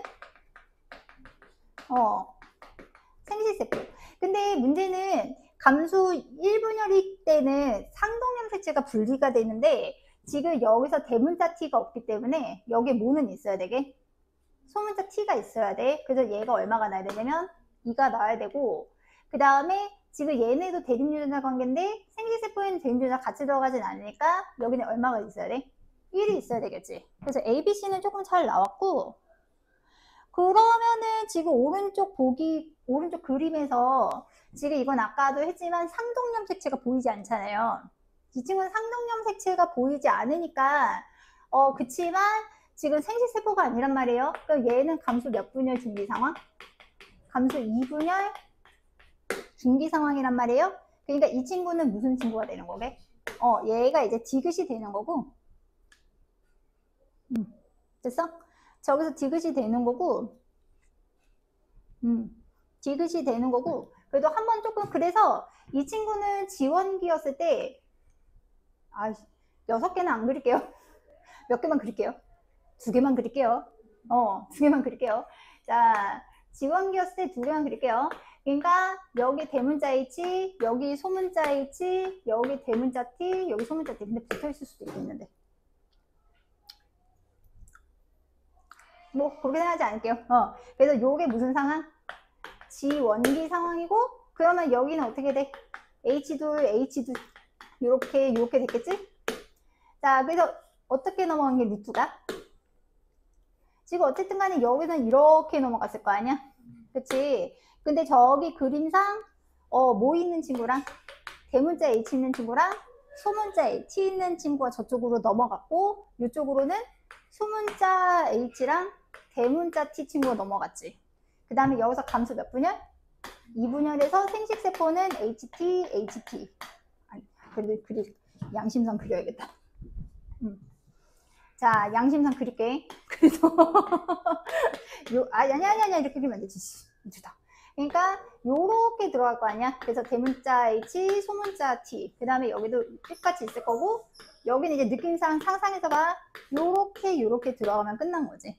생식세포. 근데 문제는 감수 1분열일 때는 상동염색체가 분리가 되는데 지금 여기서 대문자 T가 없기 때문에 여기에 뭐는 있어야 되게? 소문자 T가 있어야 돼. 그래서 얘가 얼마가 나야 되냐면 2가 나와야 되고 그 다음에 지금 얘네도 대립유전자 관계인데 생식세포에는 대립유전자 같이 들어가진 않으니까 여기는 얼마가 있어야 돼? 1이 있어야 되겠지. 그래서 A, B, C는 조금 잘 나왔고 그러면은 지금 오른쪽 그림에서 지금 이건 아까도 했지만 상동염색체가 보이지 않잖아요. 이 친구는 상동염색체가 보이지 않으니까 그치만 지금 생식세포가 아니란 말이에요. 그럼 얘는 감수 몇 분열 중기 상황? 감수 2분열 중기 상황이란 말이에요. 그러니까 이 친구는 무슨 친구가 되는 거게? 얘가 이제 디귿이 되는 거고 됐어? 저기서 디귿이 되는 거고 디귿이 되는 거고 그래도 한번 조금 그래서 이 친구는 지원기였을 때 6개는 안 그릴게요. 몇 개만 그릴게요. 2개만 그릴게요. 2개만 그릴게요. 자, 지원기였을 때 2개만 그릴게요. 그러니까 여기 대문자 H, 여기 소문자 H, 여기 대문자 T, 여기 소문자 T. 근데 붙어있을 수도 있겠는데. 뭐 그렇게 생각하지 않을게요. 그래서 요게 무슨 상황? 지원기 상황이고 그러면 여기는 어떻게 돼? H2, H2 요렇게 됐겠지? 자, 그래서 어떻게 넘어간 게 루트가? 지금 어쨌든 간에 여기는 이렇게 넘어갔을 거 아니야? 그치? 근데 저기 그림상 뭐 있는 친구랑 대문자 H 있는 친구랑 소문자 T 있는 친구가 저쪽으로 넘어갔고 이쪽으로는 소문자 H랑 대문자 T 친구가 넘어갔지. 그 다음에 여기서 감수 몇 분열? 2분열에서 생식세포는 HT, HT. 아니, 그래도 양심상 그려야겠다. 자, 양심상 그릴게. 그래서 아니 이렇게 그리면 안 되지. 이주다. 그러니까 요렇게 들어갈 거 아니야. 그래서 대문자 H, 소문자 T. 그 다음에 여기도 똑같이 있을 거고 여기는 이제 느낌상 상상해서 봐. 요렇게 들어가면 끝난 거지.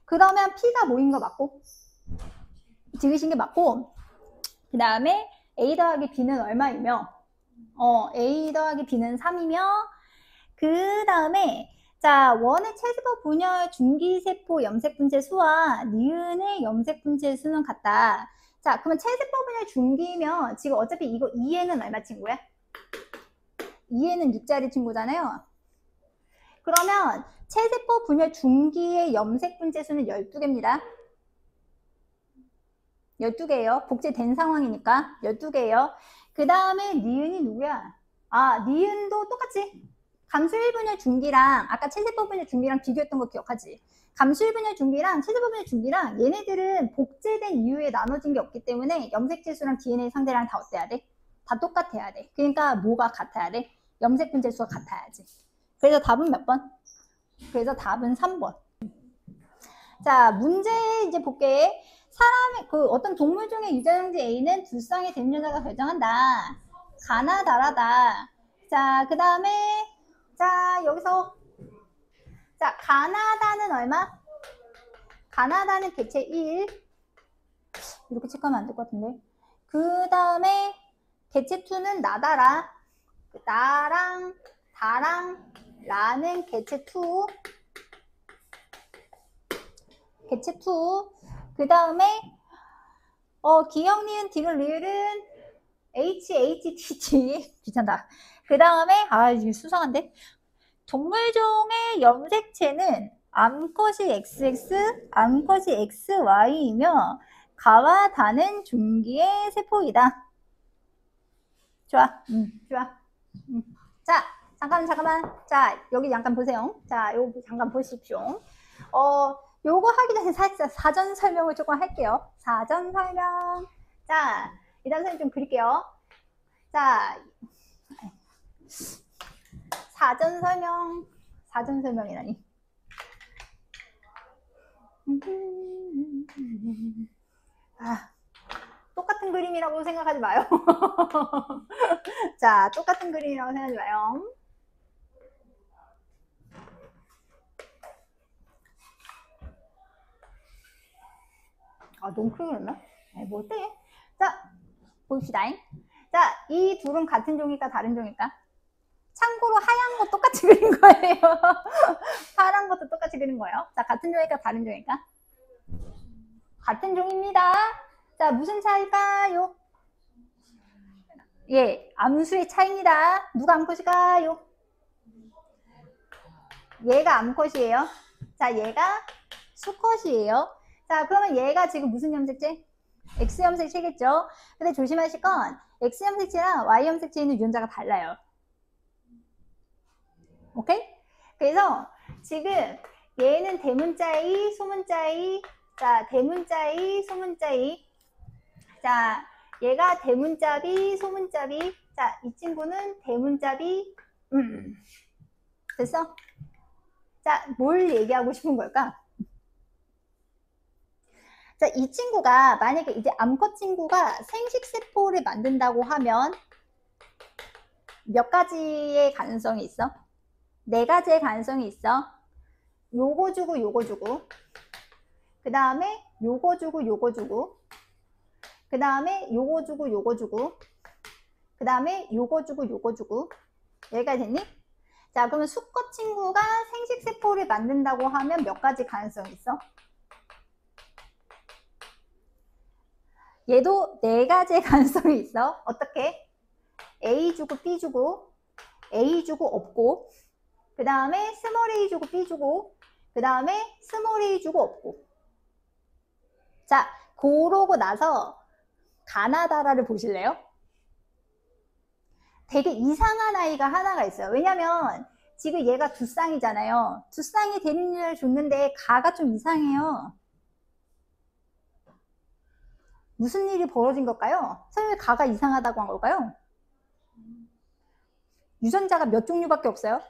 그러면 P가 뭐인 거 맞고 디귿인 게 맞고 그 다음에 A 더하기 B는 얼마이며 A 더하기 B는 3이며 그 다음에 자 원의 체세포 분열 중기세포 염색분체 수와 니은의 염색분체 수는 같다. 자 그러면 체세포 분열 중기면 지금 어차피 이거 2N은 얼마 친구야? 2N은 6짜리 친구잖아요. 그러면 체세포 분열 중기의 염색분체 수는 12개입니다. 12개예요. 복제된 상황이니까 12개예요. 그 다음에 니은이 누구야? 니은도 똑같이 감수 1분열 중기랑 아까 체세포 분열 중기랑 비교했던 거 기억하지? 감수 1분열 중기랑 체세포 분열 중기랑 얘네들은 복제된 이후에 나눠진 게 없기 때문에 염색체수랑 DNA 상대랑 다 어때야 돼? 다 똑같아야 돼. 그러니까 뭐가 같아야 돼? 염색분체수가 같아야지. 그래서 답은 몇 번? 그래서 답은 3번. 자, 문제 이제 볼게. 사람의 어떤 동물 중에 유전자 A는 두 쌍의 대문자가 결정한다. 가나다라다. 자, 그 다음에 자 여기서 자 가나다는 얼마? 가나다는 개체 1. 이렇게 체크하면 안 될 것 같은데. 그 다음에 개체 2는 나다라. 나랑, 다랑, 라는 개체 2. 개체 2. 그 다음에 기억, 니은, 디귿, 리을은 H, H, T, T. 귀찮다. 그 다음에 이게 수상한데. 동물종의 염색체는 암컷이 XX, 암컷이 XY이며 가와 다는 중기의 세포이다. 좋아. 좋아. 자, 잠깐만. 자, 여기 잠깐 보세요. 자, 요거 잠깐 보십시오. 요거 하기 전에 살짝 사전 설명을 조금 할게요. 사전 설명. 자, 일단 선생님 좀 그릴게요. 자, 사전 설명이라니. 똑같은 그림이라고 생각하지 마요. 자, 똑같은 그림이라고 생각하지 마요. 너무 크게 그렸나? 뭐 어때? 자, 봅시다. 자, 이 둘은 같은 종일까 다른 종일까? 참고로 하얀 거 똑같이 그린 거예요. 파란 것도 똑같이 그린 거예요. 자, 같은 종일까 다른 종일까? 같은 종입니다. 자, 무슨 차이일까요? 예, 암수의 차이입니다. 누가 암컷일까요? 얘가 암컷이에요. 자, 얘가 수컷이에요. 자, 그러면 얘가 지금 무슨 염색체? X 염색체겠죠? 근데 조심하실 건 X 염색체랑 Y 염색체에 있는 유전자가 달라요. 오케이? 그래서 지금 얘는 대문자이, 소문자이. 자, 대문자이, 소문자이. 자, 얘가 대문자비, 소문자비. 자, 이 친구는 대문자비. 됐어? 자, 뭘 얘기하고 싶은 걸까? 자, 이 친구가 만약에 이제 암컷 친구가 생식세포를 만든다고 하면 몇 가지의 가능성이 있어? 4가지의 가능성이 있어. 요거 주고 요거 주고, 그 다음에 요거 주고 요거 주고, 그 다음에 요거 주고 요거 주고, 그 다음에 요거 주고 요거 주고. 여기까지 됐니? 자, 그러면 수컷 친구가 생식세포를 만든다고 하면 몇 가지 가능성이 있어? 얘도 4가지의 가능성이 있어. 어떻게? A 주고 B 주고, A 주고 없고, 그 다음에 스몰 a 주고 B 주고, 그 다음에 스몰 a 주고 없고. 자, 그러고 나서 가나다라를 보실래요? 되게 이상한 아이가 하나가 있어요. 왜냐면 지금 얘가 두 쌍이잖아요. 두 쌍이 대립률을 줬는데 가가 좀 이상해요. 무슨 일이 벌어진 걸까요? 선생님이 가가 이상하다고 한 걸까요? 유전자가 몇 종류밖에 없어요?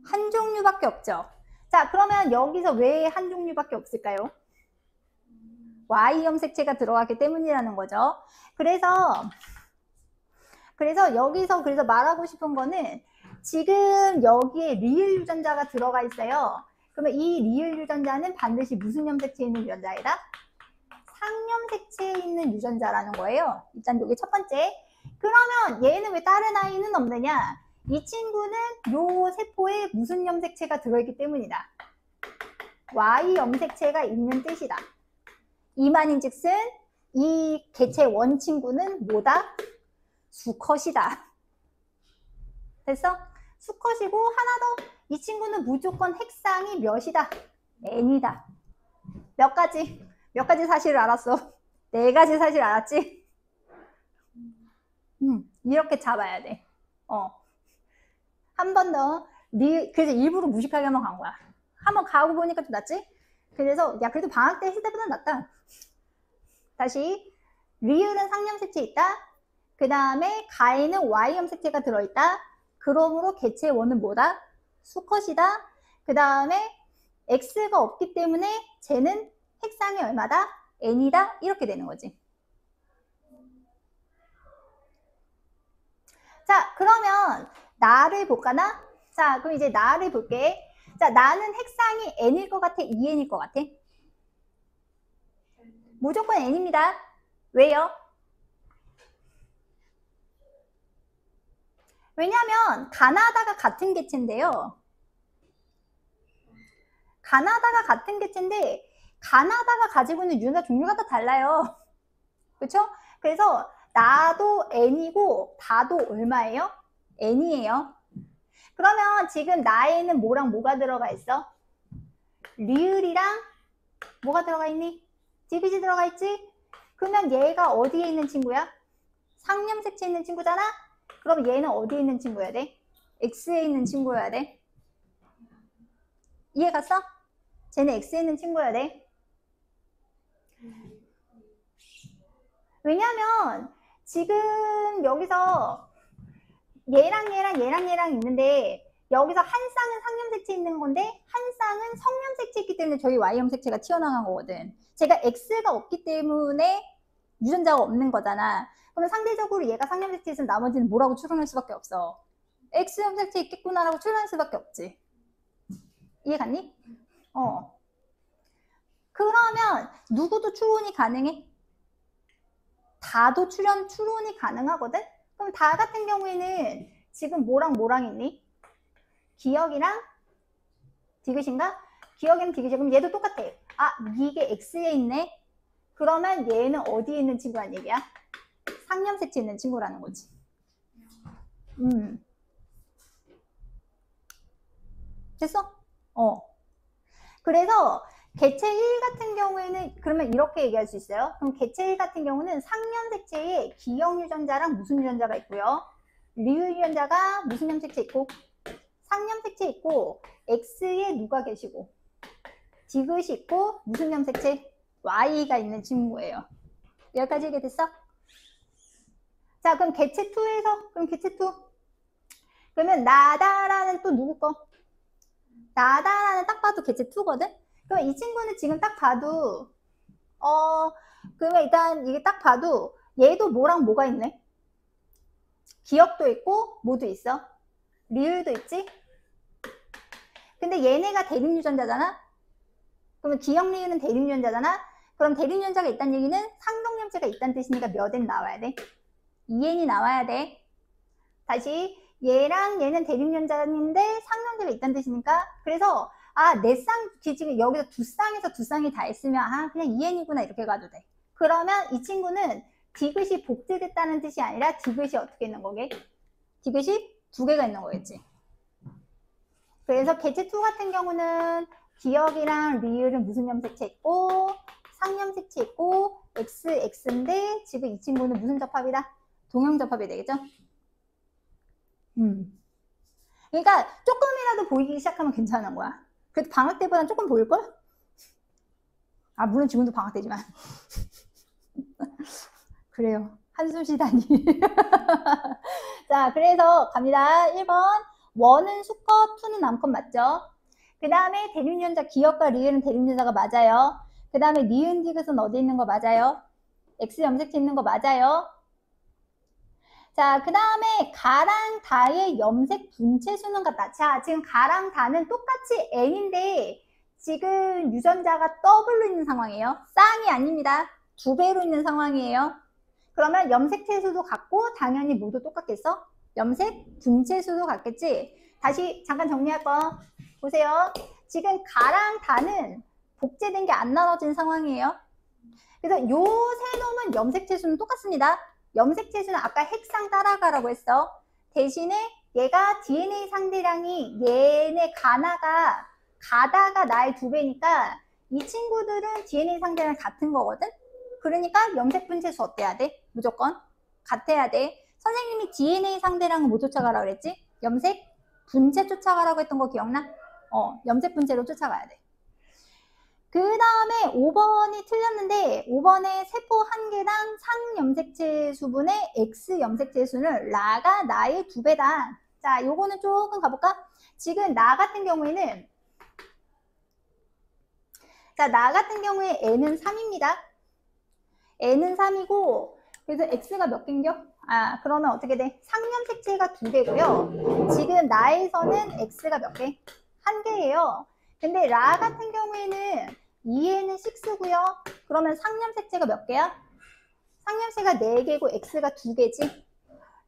한 종류밖에 없죠. 자, 그러면 여기서 왜 한 종류밖에 없을까요? Y 염색체가 들어갔기 때문이라는 거죠. 그래서 여기서 말하고 싶은 거는 지금 여기에 리을 유전자가 들어가 있어요. 그러면 이 리을 유전자는 반드시 무슨 염색체에 있는 유전자이다? 상염색체에 있는 유전자라는 거예요. 일단 여기 첫 번째. 그러면 얘는 왜 다른 아이는 없느냐? 이 친구는 요 세포에 무슨 염색체가 들어있기 때문이다. Y 염색체가 있는 뜻이다. 이만인즉슨 이 개체 원 친구는 뭐다? 수컷이다. 됐어? 수컷이고 하나 더. 이 친구는 무조건 핵상이 몇이다? N이다. 몇 가지 사실을 알았어? 4가지 사실 알았지? 이렇게 잡아야 돼. 한 번 더. 그래서 일부러 무식하게 한번 간 거야. 한번 가고 보니까 좀 낫지? 그래서 야 그래도 방학 때 했을 때보다 낫다. 다시. 리을은 상염색체 있다. 그 다음에 가에는 Y 염색체가 들어있다. 그러므로 개체 원은 뭐다? 수컷이다. 그 다음에 X가 없기 때문에 쟤는 핵상이 얼마다? N이다. 이렇게 되는 거지. 자, 그러면 나를 볼까나? 자, 그럼 이제 나를 볼게. 자, 나는 핵상이 N일 것 같아? 2N일 것 같아? 무조건 n입니다. 왜요? 왜냐하면 가나다가 같은 개체인데요. 가나다가 같은 개체인데 가나다가 가지고 있는 유전자 종류가 다 달라요. 그렇죠? 그래서 나도 n이고 다도 얼마예요? n이에요. 그러면 지금 나에는 뭐랑 뭐가 들어가 있어? 리을이랑 뭐가 들어가 있니? 디귿이 들어가 있지? 그러면 얘가 어디에 있는 친구야? 상염색체에 있는 친구잖아? 그럼 얘는 어디에 있는 친구여야 돼? X에 있는 친구여야 돼. 이해 갔어? 쟤는 X에 있는 친구여야 돼. 왜냐면 지금 여기서 얘랑 있는데 여기서 한 쌍은 상염색체 있는 건데 한 쌍은 성염색체 있기 때문에 저희 Y염색체가 튀어나간 거거든. 제가 X가 없기 때문에 유전자가 없는 거잖아. 그러면 상대적으로 얘가 상염색체 있으면 나머지는 뭐라고 추론할 수밖에 없어. X염색체 있겠구나라고 추론할 수밖에 없지. 이해 갔니? 그러면 누구도 추론이 가능해? 다도 추론이 가능하거든? 그럼 다 같은 경우에는 지금 뭐랑 있니? 기억이랑 디귿인가? 기억이랑 디귿이. 그럼 얘도 똑같아. 아, 이게 X에 있네? 그러면 얘는 어디에 있는 친구란 얘기야? 상염색체에 있는 친구라는 거지. 됐어? 그래서 개체 1 같은 경우에는 그러면 이렇게 얘기할 수 있어요. 그럼 개체 1 같은 경우는 상염색체에 기억 유전자랑 무슨 유전자가 있고요. 리을 유전자가 무슨 염색체 있고 상염색체 있고 X에 누가 계시고 디귿이 있고 무슨 염색체 Y가 있는 친구예요. 여기까지 얘기됐어? 자, 그럼 개체 2에서 그럼 개체 2 그러면 나다라는 또 누구 거? 나다라는 딱 봐도 개체 2거든? 그럼 이 친구는 지금 딱 봐도 그러면 일단 이게 딱 봐도 얘도 뭐랑 뭐가 있네? 기억도 있고 뭐도 있어? 리을도 있지? 근데 얘네가 대립 유전자잖아? 그러면 기억 리을은 대립 유전자잖아? 그럼 대립 유전자가 있다는 얘기는 상동염체가 있다는 뜻이니까 몇 N 나와야 돼? 2N이 나와야 돼. 다시 얘랑 얘는 대립 유전자인데 상용제가 있다는 뜻이니까 그래서 내 쌍, 지금 여기서 두 쌍에서 두 쌍이 다 있으면 그냥 2N이구나 이렇게 가도 돼. 그러면 이 친구는 디귿이 복제됐다는 뜻이 아니라 디귿이 어떻게 있는 거게? 디귿이 두 개가 있는 거겠지. 그래서 개체 2 같은 경우는 기억이랑 리을은 무슨 염색체 있고 상염색체 있고 X인데 지금 이 친구는 무슨 접합이다? 동형접합이 되겠죠? 그러니까 조금이라도 보이기 시작하면 괜찮은 거야. 그래도 방학 때보다는 조금 보일걸? 물론 지금도 방학 때지만. 그래요. 한숨 쉬다니. 자, 그래서 갑니다. 1번. 원은 수컷, 투는 남컷 맞죠? 그 다음에 대립유전자 기억과 리을은 대립유전자가 맞아요. 그 다음에 니은 디귿은 어디 있는 거 맞아요? X 염색체 있는 거 맞아요. 자, 그 다음에 가랑 다의 염색 분체 수는 같다. 자, 지금 가랑 다는 똑같이 N인데 지금 유전자가 W로 있는 상황이에요. 쌍이 아닙니다. 2배로 있는 상황이에요. 그러면 염색체 수도 같고 당연히 모두 똑같겠어? 염색 분체 수도 같겠지? 다시 잠깐 정리할 거 보세요. 지금 가랑 다는 복제된 게 안 나눠진 상황이에요. 그래서 요 세 놈은 염색체 수는 똑같습니다. 염색체 수는 아까 핵상 따라가라고 했어. 대신에 얘가 DNA 상대량이 얘네 가다가 나의 2배니까 이 친구들은 DNA 상대량 같은 거거든? 그러니까 염색 분체수 어때야 돼? 무조건 같아야 돼. 선생님이 DNA 상대량은 뭐 쫓아가라고 그랬지? 염색 분체 쫓아가라고 했던 거 기억나? 염색 분체로 쫓아가야 돼. 그 다음에 5번이 틀렸는데 5번에 세포 한 개당 상염색체 수분의 X 염색체 수는 라가 나의 2배다. 자, 요거는 조금 가볼까? 지금 나 같은 경우에는 나 같은 경우에 N은 3입니다. N은 3이고 그래서 X가 몇 개인겨? 그러면 어떻게 돼? 상염색체가 2개고요. 지금 나에서는 X가 몇 개? 1개예요. 근데 라 같은 경우에는 2N은 6고요. 그러면 상염색체가 몇 개야? 상염색체가 4개고 X가 2개지.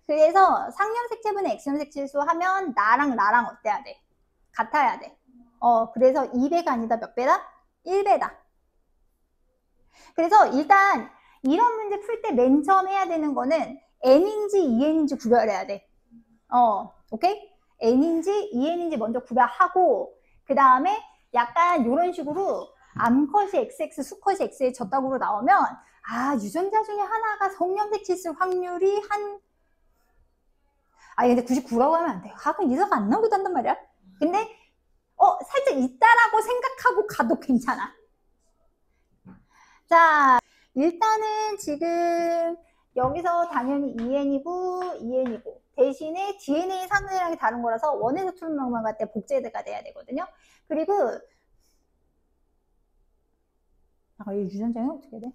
그래서 상염색체분의 X염색체수 하면 나랑 어때야 돼? 같아야 돼. 그래서 2배가 아니다. 몇 배다? 1배다. 그래서 일단 이런 문제 풀 때 맨 처음 해야 되는 거는 N인지 EN인지 구별해야 돼. 오케이? N인지 EN인지 먼저 구별하고, 그 다음에 약간 이런 식으로 암컷이 XX, 수컷이 X에 졌다고 나오면, 유전자 중에 하나가 성염색체수 확률이 근데 99라고 하면 안 돼. 그럼 이사가 안 나오기도 한단 말이야. 근데 살짝 있다라고 생각하고 가도 괜찮아. 자, 일단은 지금 여기서 당연히 EN이고 대신에 DNA 상대량이 다른 거라서 원에서 투명만 갈 때 복제가 돼야 되거든요. 그리고 이 유전자는 어떻게 돼?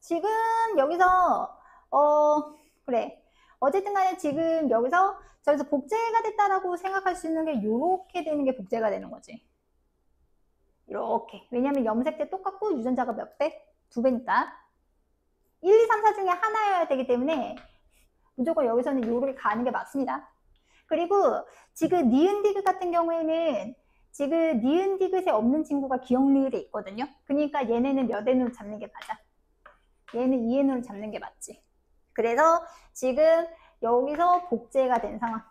지금 여기서 그래. 어쨌든 간에 지금 여기서 저기서 복제가 됐다라고 생각할 수 있는 게 이렇게 되는 게 복제가 되는 거지. 이렇게. 왜냐면 염색체 똑같고 유전자가 몇 배? 2배니까. 1, 2, 3, 4 중에 하나여야 되기 때문에 무조건 여기서는 요렇게 가는 게 맞습니다. 그리고 지금 니은디귿 같은 경우에는 지금 니은디귿에 없는 친구가 기억리을에 있거든요. 그러니까 얘네는 몇 N으로 잡는 게 맞아. 얘는 2N으로 잡는 게 맞지. 그래서 지금 여기서 복제가 된 상황.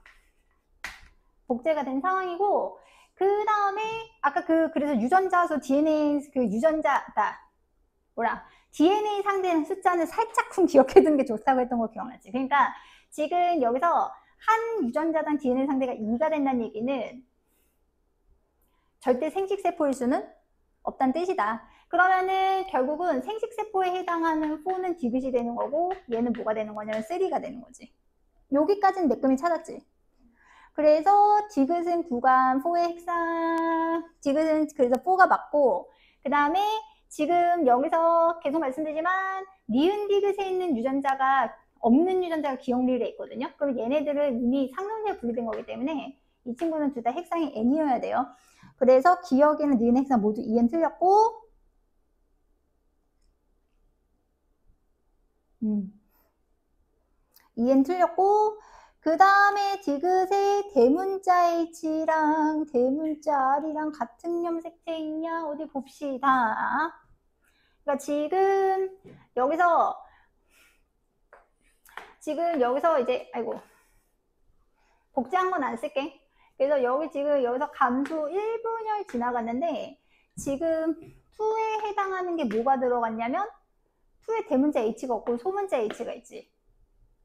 복제가 된 상황이고, 그 다음에 아까 그래서 유전자수 DNA DNA 상대는 숫자는 살짝쿵 기억해두는 게 좋다고 했던 거 기억나지? 그러니까 지금 여기서 한 유전자당 DNA 상대가 2가 된다는 얘기는 절대 생식세포일 수는 없다는 뜻이다. 그러면은 결국은 생식세포에 해당하는 4는 디귿이 되는 거고, 얘는 뭐가 되는 거냐면 3가 되는 거지. 여기까지는 매끈히 찾았지. 그래서 디귿은 구간 4의 핵상, 디귿은 그래서 4가 맞고, 그 다음에 지금 여기서 계속 말씀드리지만 니은 디귿에 있는 유전자가 없는 유전자가 기억리을에 있거든요. 그럼 얘네들은 이미 상nom체에 분리된 거기 때문에 이 친구는 둘 다 핵상이 N이어야 돼요. 그래서 기억에는 니은 핵상 모두 2N 틀렸고, 2N 틀렸고, 그 다음에 디귿의 대문자 H랑 대문자 R이랑 같은 염색체 있냐? 어디 봅시다. 그러니까 지금 여기서 이제 복제한 건 안 쓸게. 그래서 여기서 감수 1분열 지나갔는데 지금 2에 해당하는 게 뭐가 들어갔냐면 2에 대문자 H가 없고 소문자 H가 있지.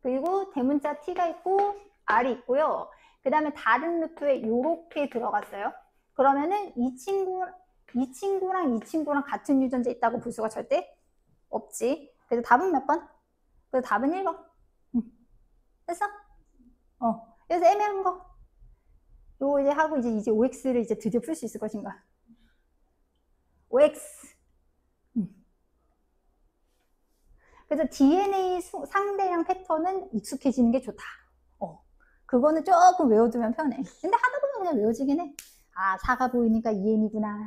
그리고 대문자 T가 있고 R이 있고요. 그 다음에 다른 루트에 요렇게 들어갔어요. 그러면은 이 친구랑 이 친구랑 같은 유전자 있다고 볼 수가 절대 없지. 그래서 답은 몇 번? 그래서 답은 1번. 됐어? 그래서 애매한 거. 요거 이제 하고 이제 OX를 이제 드디어 풀 수 있을 것인가. OX. 그래서 DNA 상대량 패턴은 익숙해지는 게 좋다. 그거는 조금 외워두면 편해. 근데 하다 보면 그냥 외워지긴 해. 4가 보이니까 2N이구나.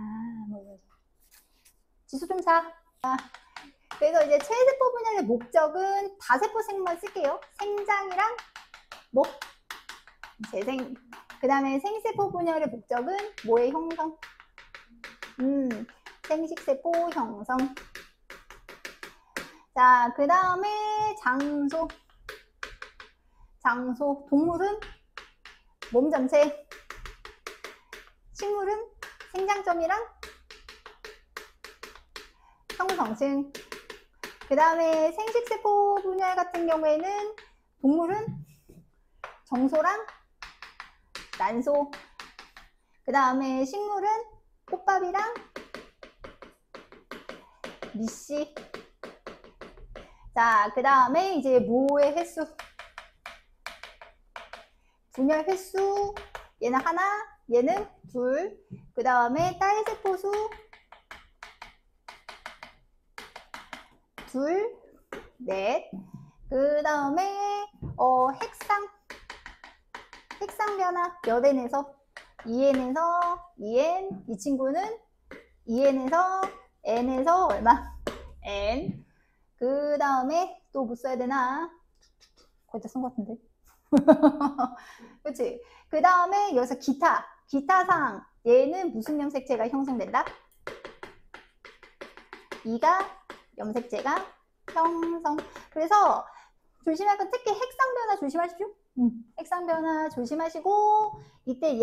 지수 좀 사. 그래서 이제 체세포 분열의 목적은 다세포색만 쓸게요. 생장이랑 재생. 그 다음에 생세포 분열의 목적은 뭐의 형성? 생식세포 형성. 자, 그 다음에 장소. 동물은 몸 전체. 식물은 생장점이랑 형성층. 그 다음에 생식세포 분열 같은 경우에는 동물은 정소랑 난소. 그 다음에 식물은 꽃밥이랑 미씨. 자, 그 다음에 이제 모의 횟수. 분열 횟수. 얘는 하나, 얘는 둘. 그 다음에 딸세포수. 둘, 넷. 그 다음에 핵상 변화 몇 N에서 2n에서 2n, 이 친구는 2n에서 n에서 얼마? n. 그 다음에 또 뭐 써야 되나? 거의 다 쓴 것 같은데. 그치? 그 다음에 여기서 기타상 얘는 무슨 염색체가 형성된다? 2가 염색체가 형성. 그래서 조심할 건 특히 핵상 변화 조심하십시오. 핵상 변화 조심하시고 이때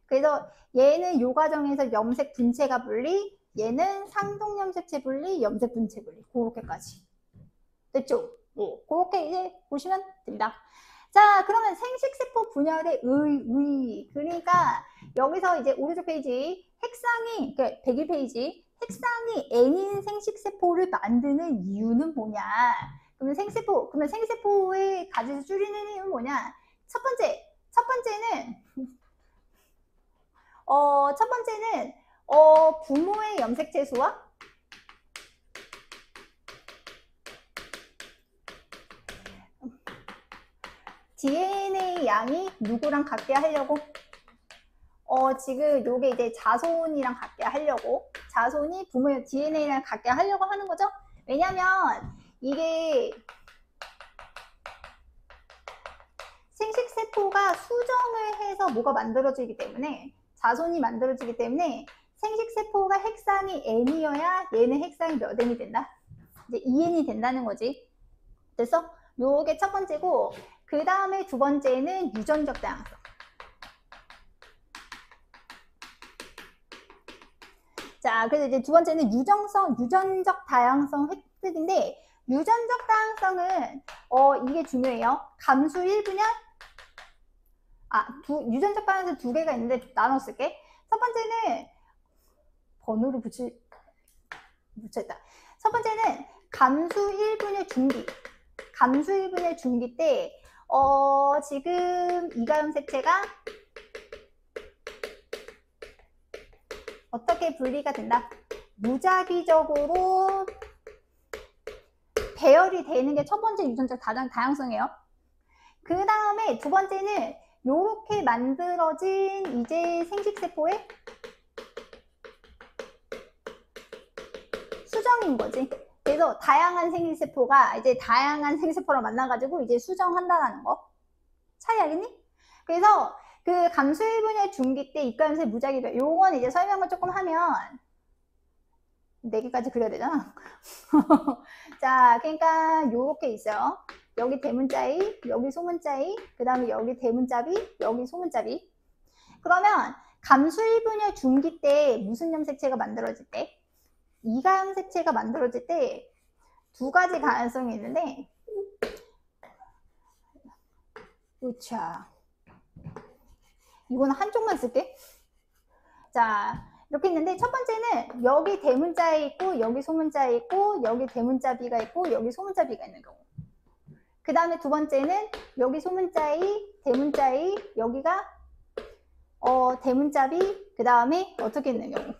그래서 얘는 요 과정에서 염색 분체가 분리, 얘는 상동 염색체 분리, 염색 분체 분리. 그렇게까지. 됐죠? 그렇게 이제 보시면 됩니다. 자, 그러면 생식세포 분열의 의의. 그러니까 여기서 이제 오른쪽 페이지 핵상이, 그러니까 101페이지 핵상이 N인 생식세포를 만드는 이유는 뭐냐? 그러면 생식세포의 가지수 줄이는 이유는 뭐냐? 첫 번째는 부모의 염색체 수와 DNA 양이 누구랑 같게 하려고? 지금 요게 이제 자손이랑 같게 하려고, 자손이 부모의 DNA랑 같게 하려고 하는 거죠. 왜냐면 이게 생식세포가 수정을 해서 뭐가 만들어지기 때문에, 자손이 만들어지기 때문에 생식세포가 핵상이 N이어야 얘는 핵상이 몇 N이 된다? 이제 2N이 된다는 거지. 됐어? 요게 첫 번째고, 그 다음에 두 번째는 유전적 다양성. 자, 그래서 이제 두 번째는 유전적 다양성 획득인데, 유전적 다양성은 이게 중요해요. 감수 1분열. 유전적 다양성 두 개가 있는데 나눠 쓸게. 첫 번째는 번호를 붙여있다. 첫 번째는 감수 1분열 중기. 감수 1분열 중기 때 지금 이가 염색체가 어떻게 분리가 된다? 무작위적으로 배열이 되는 게 첫 번째 유전적 다양성이에요. 그 다음에 두 번째는 요렇게 만들어진 이제 생식세포의 수정인 거지. 그래서 다양한 생식세포가 이제 다양한 생식세포랑 만나가지고 이제 수정한다는 거. 차이 알겠니? 그래서 그 감수 1분열 중기 때 입가염색 무작위별, 요건 이제 설명을 조금 하면 4개까지 그려야 되잖아. 자, 그러니까 요렇게 있어요. 여기 대문자이, 여기 소문자이, 그 다음에 여기 대문자비, 여기 소문자비. 그러면 감수 1분열 중기 때 무슨 염색체가 만들어질 때? 이가 염색체가 만들어질 때 두 가지 가능성이 있는데, 으차. 이거는 한쪽만 쓸게. 자, 이렇게 있는데 첫 번째는 여기 대문자에 있고 여기 소문자에 있고 여기 대문자 B가 있고 여기 소문자 B가 있는 경우. 그 다음에 두 번째는 여기 소문자 A, 대문자 A, 여기가 대문자 B, 그 다음에 어떻게 있는 경우?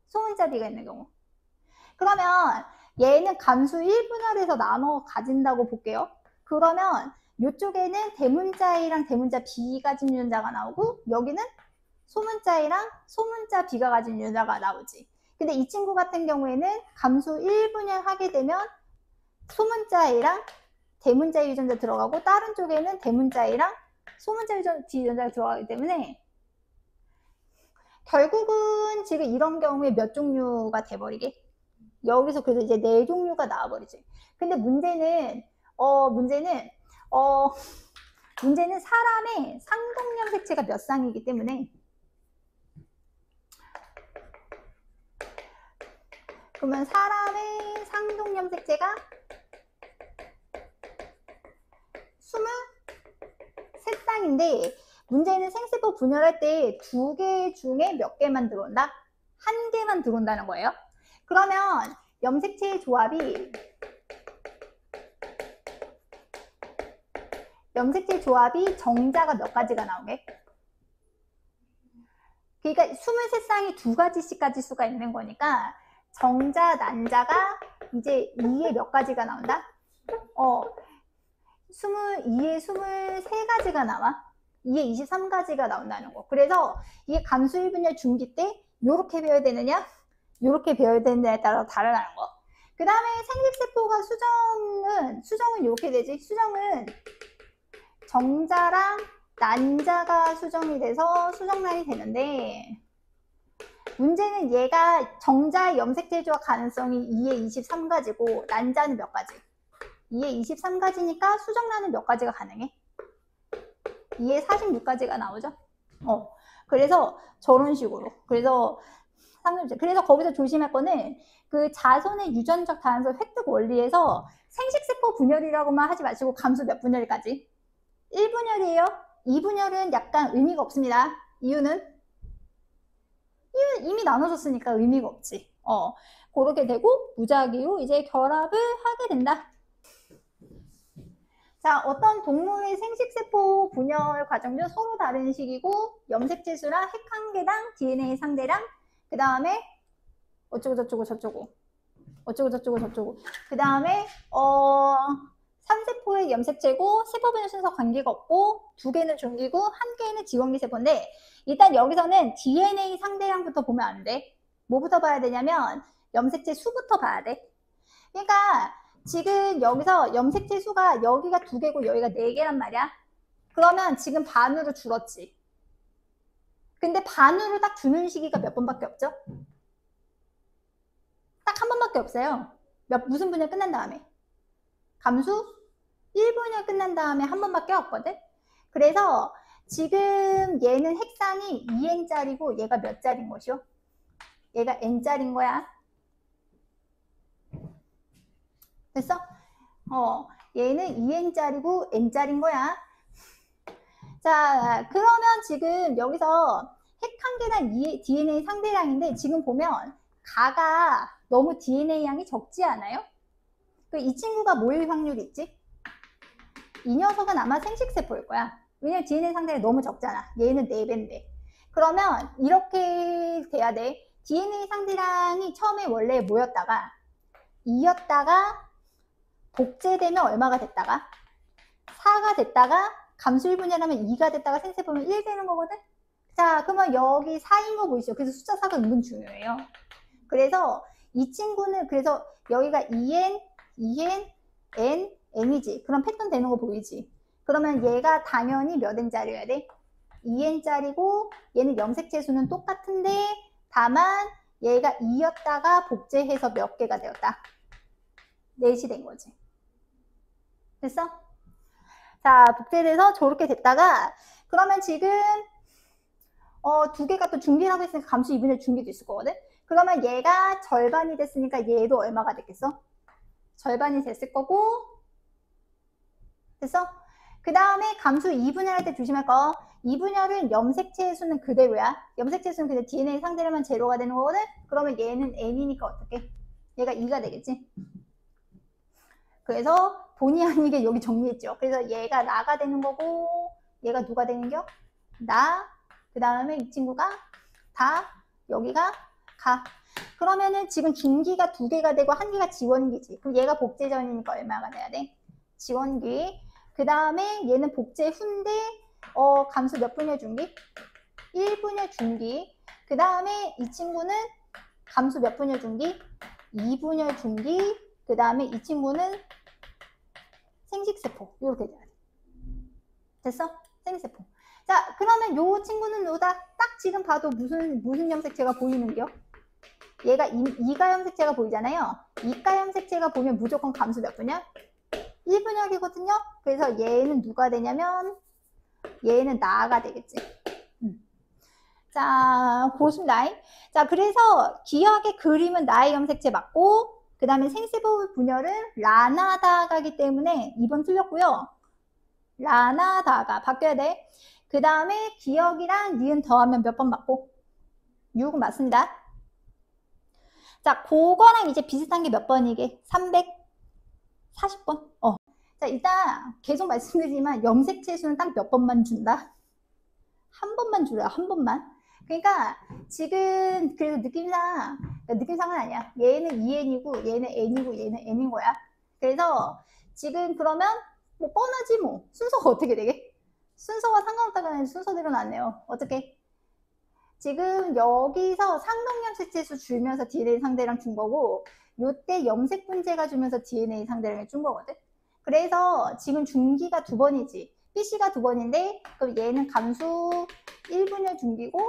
소문자 B가 있는 경우. 그러면 얘는 감수 1분할에서 나눠 가진다고 볼게요. 그러면 이쪽에는 대문자 A랑 대문자 B가 가진 유전자가 나오고 여기는 소문자 A랑 소문자 B가 가진 유전자가 나오지. 근데 이 친구 같은 경우에는 감수 1분열 하게 되면 소문자 A랑 대문자 A 유전자 들어가고 다른 쪽에는 대문자 A랑 소문자 B 유전자가 들어가기 때문에 결국은 지금 이런 경우에 몇 종류가 돼버리게? 여기서 그래서 이제 4종류가 나와버리지. 근데 문제는 사람의 상동 염색체가 몇 쌍이기 때문에, 그러면 사람의 상동 염색체가 23쌍인데 문제는 생세포 분열할 때 2개 중에 몇 개만 들어온다? 1개만 들어온다는 거예요. 그러면 염색체의 조합이 정자가 몇 가지가 나오게? 그러니까 23쌍이 2가지씩 가질 수가 있는 거니까 정자, 난자가 이제 2에 몇 가지가 나온다? 22에 23가지가 나와. 2의 23가지가 나온다는 거. 그래서 이게 감수 1분열 중기 때 요렇게 배워야 되느냐 요렇게 배워야 되느냐에 따라 다르다는 거. 그 다음에 생식세포가 수정은 이렇게 되지. 수정은 정자랑 난자가 수정이 돼서 수정란이 되는데, 문제는 얘가 정자의 염색체조화 가능성이 2의 23가지고 난자는 몇 가지? 2의 23가지니까 수정란은 몇 가지가 가능해? 2의 46가지가 나오죠. 그래서 저런 식으로. 그래서 거기서 조심할 거는 그 자손의 유전적 다양성 획득 원리에서 생식세포 분열이라고만 하지 마시고 감수 몇 분열까지? 1분열이에요. 2분열은 약간 의미가 없습니다. 이유는 이미 나눠졌으니까 의미가 없지. 그렇게 되고 무작위로 이제 결합을 하게 된다. 자, 어떤 동물의 생식세포 분열 과정도 서로 다른 식이고, 염색체 수랑 핵 한 개당 DNA 상대량, 그 다음에 어쩌고 저쩌고 그 다음에 산세포의 염색체고 세포 분열 순서 관계가 없고, 2개는 중기고 1개는 지원기 세포인데, 일단 여기서는 DNA 상대량부터 보면 안 돼. 뭐부터 봐야 되냐면 염색체 수부터 봐야 돼. 그러니까 지금 여기서 염색체 수가 여기가 2개고 여기가 4개란 말이야. 그러면 지금 반으로 줄었지. 근데 반으로 딱 주는 시기가 몇 번밖에 없죠? 딱 한 번밖에 없어요. 무슨 분열 끝난 다음에. 감수 1분열 끝난 다음에 한 번밖에 없거든. 그래서 지금 얘는 핵상이 2n짜리고 얘가 몇 짜리인 것이요? 얘가 n짜리인 거야. 됐어? 얘는 2n짜리고 n짜리인 거야. 자, 그러면 지금 여기서 핵 한 개당 DNA 상대량인데, 지금 보면 가가 너무 DNA 양이 적지 않아요? 이 친구가 뭐일 확률이 있지? 이 녀석은 아마 생식세포일 거야. 왜냐면 DNA 상대량이 너무 적잖아. 얘는 4배인데. 그러면 이렇게 돼야 돼. DNA 상대량이 처음에 원래 뭐였다가 2였다가 복제되면 얼마가 됐다가 4가 됐다가 감수 1분열하면 2가 됐다가 생세포면 1 되는 거거든. 자, 그러면 여기 4인 거 보이시죠? 그래서 숫자 4가 은근 중요해요. 그래서 이 친구는, 그래서 여기가 2n, 2n, n, n이지. 그럼 패턴 되는 거 보이지? 그러면 얘가 당연히 몇 n짜리여야 돼? 2n짜리고 얘는 염색체 수는 똑같은데 다만 얘가 2였다가 복제해서 몇 개가 되었다? 4이 된 거지. 됐어? 자, 복제돼서 저렇게 됐다가, 그러면 지금 2개가 또 중기라고 했으니까 감수 2분의 중기도 있을 거거든. 그러면 얘가 절반이 됐으니까 얘도 얼마가 됐겠어? 절반이 됐을 거고. 됐어? 그 다음에 감수 2분열 할 때 조심할 거. 2분열은 염색체 수는 그대로야. 염색체 수는 그대로 DNA 상대로만 제로가 되는 거거든. 그러면 얘는 n이니까 어떻게? 얘가 2가 되겠지. 그래서 본의 아니게 여기 정리했죠. 그래서 얘가 나가 되는 거고, 얘가 누가 되는겨? 나. 그 다음에 이 친구가 다, 여기가 가. 그러면은 지금 중기가 2개가 되고 1개가 지원기지. 그럼 얘가 복제 전이니까 얼마가 돼야 돼? 지원기. 그 다음에 얘는 복제 후인데 감수 몇 분열 중기? 1분열 중기. 그 다음에 이 친구는 감수 몇 분열 중기? 2분열 중기. 그 다음에 이 친구는 생식세포. 이렇게 돼야 돼. 됐어? 생식세포. 자, 그러면 요 친구는 요다. 딱 지금 봐도 무슨 염색체가 보이는겨? 얘가 이가 염색체가 보이잖아요. 이가 염색체가 보면 무조건 감수 몇 분열? 1분열이거든요. 그래서 얘는 누가 되냐면 얘는 나가 되겠지. 자, 그렇습니다. 자, 그래서 기억의 그림은 나의 염색체 맞고, 그 다음에 생세포 분열은 라나다가기 때문에 2번 틀렸고요. 라나다가 바뀌어야 돼. 그 다음에 기억이랑 니은 더하면 몇 번 맞고? 6은 맞습니다. 자, 그거랑 이제 비슷한 게 몇 번이게? 340번? 자, 일단 계속 말씀드리지만 염색체 수는 딱 몇 번만 준다? 한 번만 줄여요. 한 번만. 그러니까 지금 그래서 느낌상은 아니야. 얘는 2n이고 얘는 n이고 얘는 n인 거야. 그래서 지금 그러면 뭐 뻔하지 뭐. 순서가 어떻게 되게? 순서와 상관없다고 하는 순서대로 나왔네요. 어떻게? 지금 여기서 상동염색체수 줄면서 DNA 상대랑 준 거고, 요때 염색분제가 주면서 DNA 상대랑 준 거거든. 그래서 지금 중기가 2번이지. BC가 2번인데, 그럼 얘는 감수 1분열 중기고,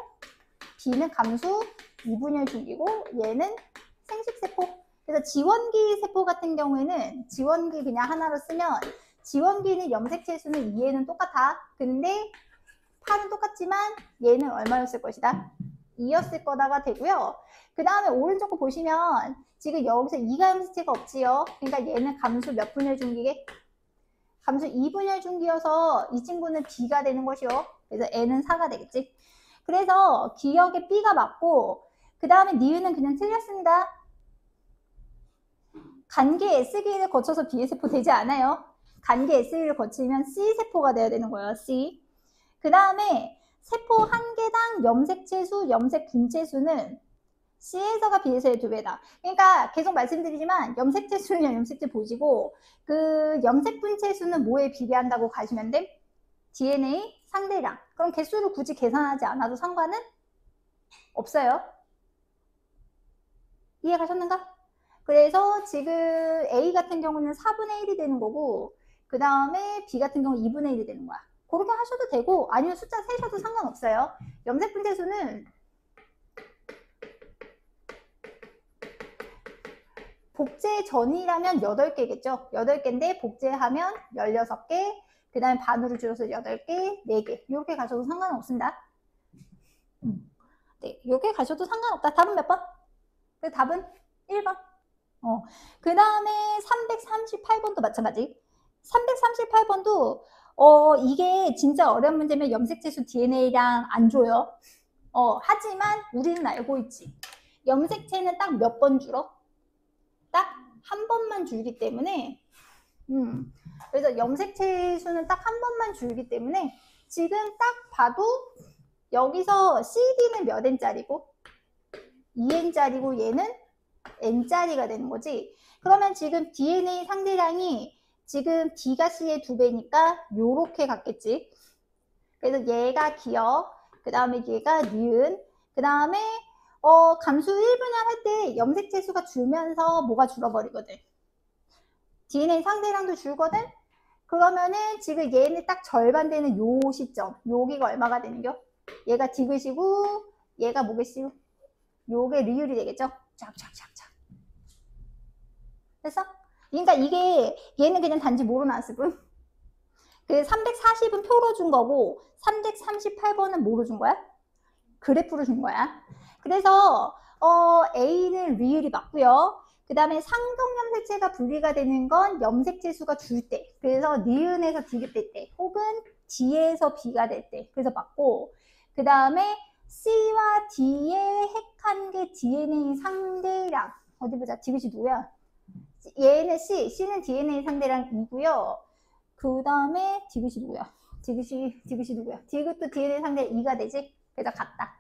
B는 감수 2분열 중기고, 얘는 생식세포. 그래서 지원기 세포 같은 경우에는 지원기 그냥 하나로 쓰면, 지원기는 염색체수는 2에는 똑같아. 근데 파는 똑같지만 얘는 얼마였을 것이다? 2였을 거다가 되고요. 그 다음에 오른쪽 거 보시면 지금 여기서 2가 염색체가 없지요. 그러니까 얘는 감수 몇 분열 중기게? 감수 2분열 중기여서 이 친구는 B가 되는 것이요. 그래서 N은 4가 되겠지. 그래서 기억에 B가 맞고 그 다음에 니은은 그냥 틀렸습니다. 간계 S기를 거쳐서 B세포 되지 않아요. 간계 S기를 거치면 C세포가 돼야 되는 거예요. C. 그 다음에 세포 한 개당 염색체 수, 염색 분체 수는 C에서가 B에서의 2배다. 그러니까 계속 말씀드리지만 염색체 수는 염색체 보시고 그 염색 분체 수는 뭐에 비례한다고 가시면 돼? DNA 상대량. 그럼 개수를 굳이 계산하지 않아도 상관은 없어요. 이해 가셨는가? 그래서 지금 A 같은 경우는 4분의 1이 되는 거고 그 다음에 B 같은 경우 2분의 1이 되는 거야. 그렇게 하셔도 되고 아니면 숫자 세셔도 상관없어요. 염색 분체 수는 복제 전이라면 8개겠죠. 8개인데 복제하면 16개, 그 다음에 반으로 줄여서 8개, 4개 이렇게 가셔도 상관없습니다. 네, 이렇게 가셔도 상관없다. 답은 몇 번? 그 답은 1번. 그 다음에 338번도 마찬가지. 338번도 이게 진짜 어려운 문제면 염색체수 DNA랑 안 줘요. 하지만 우리는 알고 있지. 염색체는 딱 몇 번 줄어? 딱 한 번만 줄기 때문에 그래서 염색체 수는 딱 한 번만 줄기 때문에 지금 딱 봐도 여기서 CD는 몇 N짜리고 2N짜리고 얘는 N짜리가 되는 거지. 그러면 지금 DNA 상대량이 지금 D가 C의 2배니까 요렇게 갔겠지. 그래서 얘가 기억, 그 다음에 얘가 니은, 그 다음에 감수 1분열 할 때 염색체 수가 줄면서 뭐가 줄어버리거든. DNA 상대량도 줄거든. 그러면은 지금 얘는 딱 절반 되는 요 시점, 여기가 얼마가 되는겨? 얘가 디귿이고 얘가 뭐겠어요? 요게 리을이 되겠죠? 쫙쫙쫙쫙. 됐어? 그러니까 이게 얘는 그냥 단지 뭐로 나왔을 뿐. 그 340은 표로 준 거고 338번은 뭐로 준 거야? 그래프로 준 거야. 그래서 A는 리을이 맞고요. 그 다음에 상동염색체가 분리가 되는 건 염색체 수가 줄 때, 그래서 니은에서 디귿 될 때, 혹은 D에서 B가 될 때, 그래서 맞고, 그 다음에 C와 D의 핵한 개 DNA 상대량, 어디 보자, 디귿이 누구야? 얘는 C는 DNA 상대량 2고요. 그 다음에 디귿이 누구야? 디귿이 누구야? 디귿도 DNA 상대량 2가 되지? 그래서 같다.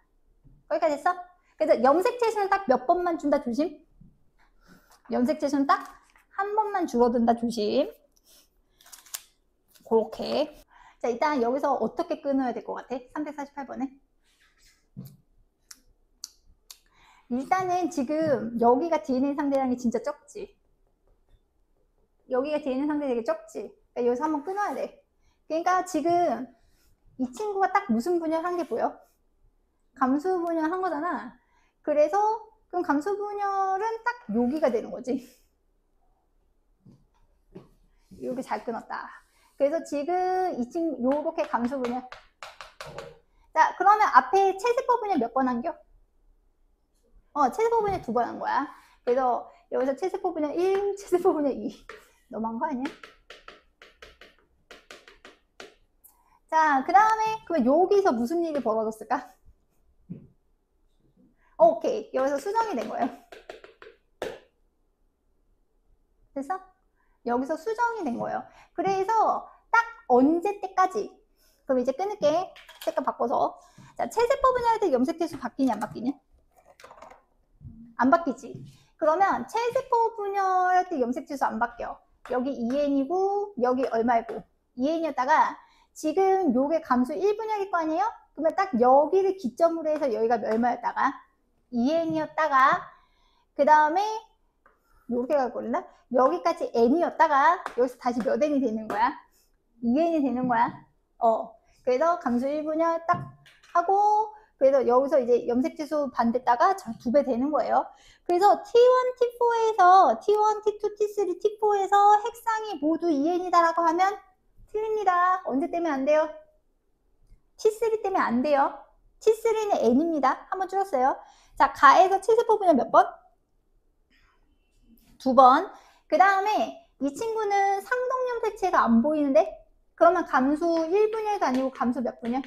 거기까지 됐어? 그래서 염색체 수는 딱 몇 번만 준다 조심. 염색체 수는 딱 한 번만 줄어든다 조심. 그렇게. 자, 일단 여기서 어떻게 끊어야 될 것 같아? 348번에. 일단은 지금 여기가 DNA 상대량이 진짜 적지. 여기가 DNA 상대량이 적지. 그러니까 여기서 한번 끊어야 돼. 그러니까 지금 이 친구가 딱 무슨 분열한 게 보여? 감수 분열한 거잖아. 그래서 그럼 감수 분열은 딱 여기가 되는 거지. 여기 잘 끊었다. 그래서 지금 이 친구 요렇게 감수 분열. 자, 그러면 앞에 체세포 분열 몇 번 한겨? 체세포 분열 2번 한 거야. 그래서 여기서 체세포 분열 1, 체세포 분열 2. 너무한 거 아니야? 자, 그 다음에 그러면 여기서 무슨 일이 벌어졌을까? 오케이. 여기서 수정이 된 거예요. 됐어? 여기서 수정이 된 거예요. 그래서 딱 언제 때까지? 그럼 이제 끊을게. 색깔 바꿔서. 자, 체세포 분열할 때 염색체 수 바뀌니 안 바뀌니? 안 바뀌지. 그러면 체세포 분열할 때 염색체 수 안 바뀌어. 여기 2N이고 여기 얼마이고 2N이었다가 지금 요게 감수 1분열일 거 아니에요? 그러면 딱 여기를 기점으로 해서 여기가 얼마였다가 2n이었다가 그 다음에 요렇게 가거든요. 여기까지 n이었다가 여기서 다시 몇 n이 되는 거야? 2n이 되는 거야. 그래서 감수 1분열 딱 하고 그래서 여기서 이제 염색지수 반대다가 2배 되는 거예요. 그래서 T1, T4에서 T1, T2, T3, T4에서 핵상이 모두 2n이다라고 하면 틀립니다. 언제 때문에 안 돼요? T3 때문에 안 돼요. T3는 n입니다. 한번 줄였어요. 자, 가에서 7세포 분열 몇 번? 2번. 그 다음에 이 친구는 상동염색체가 안 보이는데? 그러면 감수 1분열도 아니고 감수 몇 분열?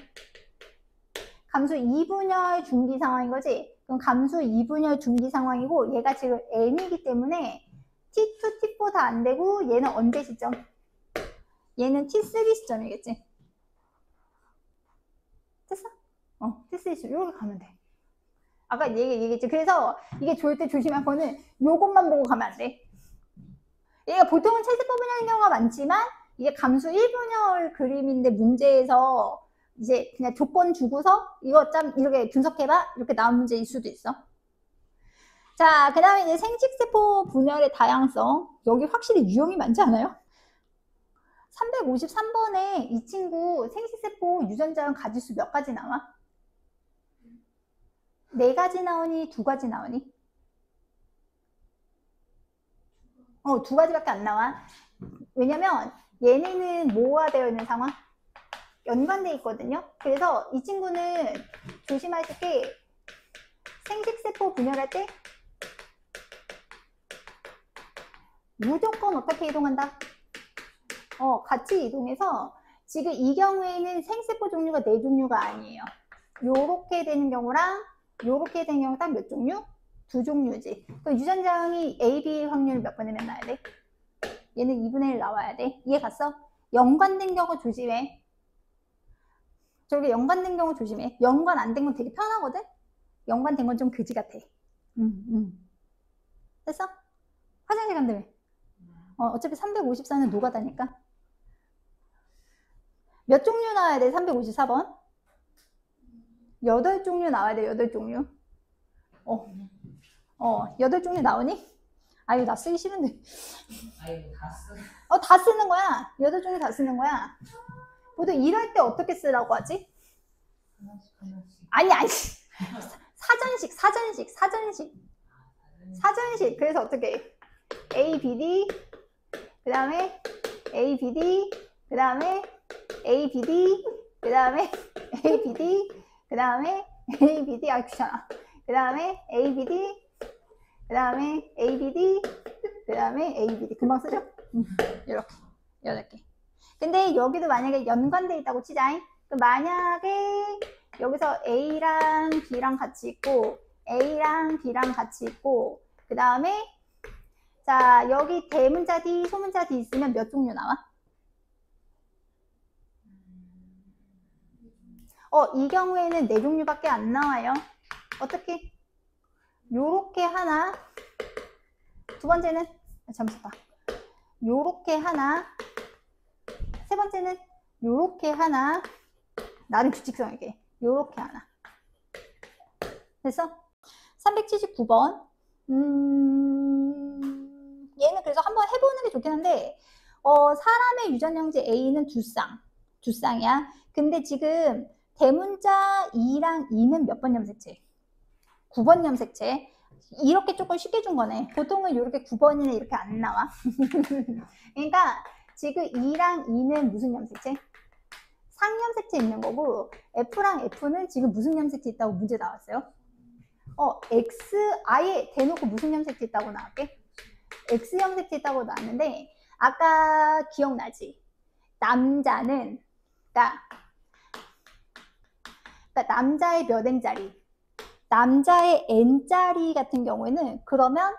감수 2분열 중기 상황인 거지? 그럼 감수 2분열 중기 상황이고 얘가 지금 n이기 때문에 T2, T4 다 안 되고 얘는 언제 시점? 얘는 T3 시점이겠지? 됐어? T3 시점. 이렇게 가면 돼. 아까 얘기했지. 그래서 이게 좋을 때 조심할 거는 요것만 보고 가면 안 돼. 얘가 보통은 체세포 분열인 경우가 많지만 이게 감수 1분열 그림인데 문제에서 이제 그냥 조건 주고서 이거 참 이렇게 분석해봐 이렇게 나온 문제일 수도 있어. 자, 그 다음에 이제 생식세포 분열의 다양성. 여기 확실히 유형이 많지 않아요? 353번에 이 친구 생식세포 유전자형 가지수 몇 가지 나와? 4가지 나오니 2가지 나오니? 2가지밖에 안 나와. 왜냐면 얘네는 뭐가 되어 있는 상황? 연관되어 있거든요. 그래서 이 친구는 조심하실 게 생식세포 분열할 때 무조건 어떻게 이동한다? 같이 이동해서 지금 이 경우에는 생세포 종류가 4종류가 아니에요. 요렇게 되는 경우랑 요렇게 되는 경우 딱 몇 종류? 2종류지. 그 유전자형이 A, B 확률 몇 번이면 나야 돼? 얘는 2분의 1 나와야 돼. 이해 갔어? 연관된 경우 조심해. 저게 연관된 경우 조심해. 연관 안 된 건 되게 편하거든? 연관된 건 좀 그지 같아. 됐어? 화장실 간다며. 어차피 354는 노가다니까. 몇 종류 나와야 돼? 354번? 8종류 나와야 돼. 8종류. 8종류 나오니? 아유, 나 쓰기 싫은데. 아유, 다 쓰. 다 쓰는 거야. 8종류 다 쓰는 거야. 보통 일할 때 어떻게 쓰라고 하지? 아니. 사전식. 그래서 어떻게 해? A, B, D, 그 다음에 A, B, D, 그 다음에 A, B, D, 그 다음에 A, B, D, 그 다음에 A, B, D, 귀찮아. 그 다음에 A, B, D, 그 다음에 A, B, D, 그 다음에 A, B, D. 금방 쓰죠? 이렇게 8개. 근데 여기도 만약에 연관돼 있다고 치자. 그럼 만약에 여기서 A랑 B랑 같이 있고 A랑 B랑 같이 있고 그 다음에 자 여기 대문자 D, 소문자 D 있으면 몇 종류 나와? 이 경우에는 4종류밖에 안 나와요. 어떻게? 요렇게 하나. 두 번째는 잠시만. 요렇게 하나. 세 번째는 요렇게 하나. 나름 규칙성이게. 요렇게 하나. 됐어? 379번. 얘는 그래서 한번 해보는 게 좋긴 한데, 사람의 유전형제 A는 두 쌍이야. 근데 지금 대문자 2랑 2는 몇 번 염색체? 9번 염색체. 이렇게 조금 쉽게 준 거네. 보통은 이렇게 9번이나 이렇게 안 나와. 그러니까 지금 2랑 2는 무슨 염색체? 상염색체 있는 거고 F랑 F는 지금 무슨 염색체 있다고 문제 나왔어요? X 아예 대놓고 무슨 염색체 있다고 나왔게? X 염색체 있다고 나왔는데 아까 기억나지? 남자는 그러니까 남자의 몇 N짜리? 남자의 N짜리 같은 경우에는 그러면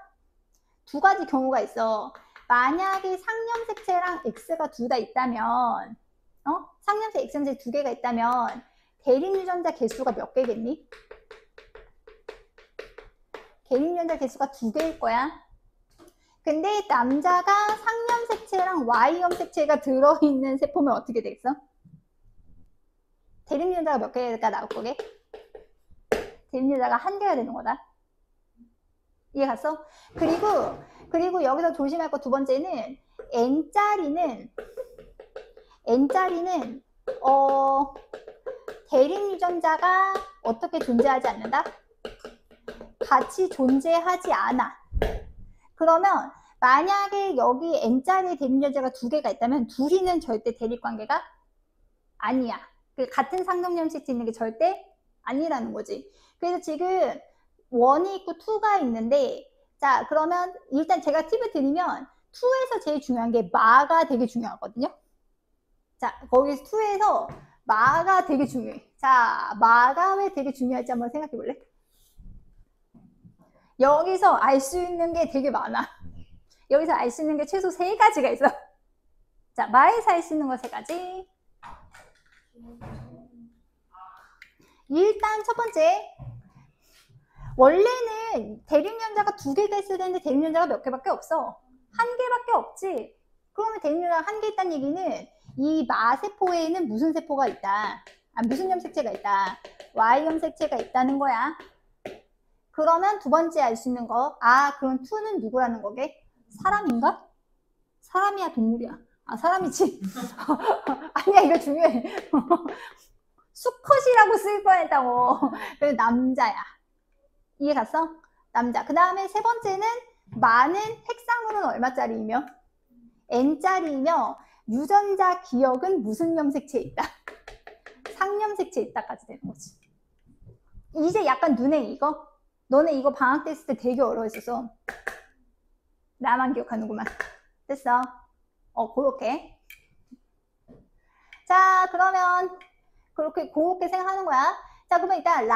2가지 경우가 있어. 만약에 상염색체랑 X가 둘 다 있다면 상염색 X염색 2개가 있다면 대립 유전자 개수가 몇 개겠니? 대립 유전자 개수가 2개일 거야. 근데 남자가 상염색체랑 Y염색체가 들어있는 세포면 어떻게 되겠어? 대립유전자가 몇 개가 나올 거게? 대립유전자가 한 개가 되는 거다. 이해 갔어? 그리고 여기서 조심할 거 두 번째는 N자리는 대립유전자가 어떻게 존재하지 않는다? 같이 존재하지 않아. 그러면 만약에 여기 N자리의 대립유전자가 두 개가 있다면 둘이는 절대 대립관계가 아니야. 같은 상성염색체 있는 게 절대 아니라는 거지. 그래서 지금 1이 있고 2가 있는데, 자, 그러면 일단 제가 팁을 드리면 2에서 제일 중요한 게 마가 되게 중요하거든요. 자, 거기서 2에서 마가 되게 중요해. 자, 마가 왜 되게 중요할지 한번 생각해 볼래? 여기서 알 수 있는 게 되게 많아. 여기서 알 수 있는 게 최소 3가지가 있어. 자, 마에서 알 수 있는 거 3가지. 일단 첫 번째, 원래는 대립유전자가 2개가 있어야 되는데 대립유전자가 몇 개밖에 없어. 1개밖에 없지. 그러면 대립유전자가 1개 있다는 얘기는 이 마세포에는 무슨 세포가 있다. 무슨 염색체가 있다. Y염색체가 있다는 거야. 그러면 두 번째 알 수 있는 거, 그럼 2는 누구라는 거게? 사람인가? 사람이야, 동물이야? 사람이지. 아니야, 이거 중요해. 수컷이라고 쓸 뻔했다고. 그래서 남자야. 이해 갔어? 남자. 그 다음에 세 번째는 마는 핵상으로는 얼마짜리이며? N짜리이며 유전자 기억은 무슨 염색체에 있다? 상염색체에 있다까지 되는 거지. 이제 약간 눈에 익어? 너네 이거 방학 때 했을 때 되게 어려웠었어. 나만 기억하는구만. 됐어. 그렇게. 자, 그러면 그렇게 생각하는 거야. 자, 그러면 일단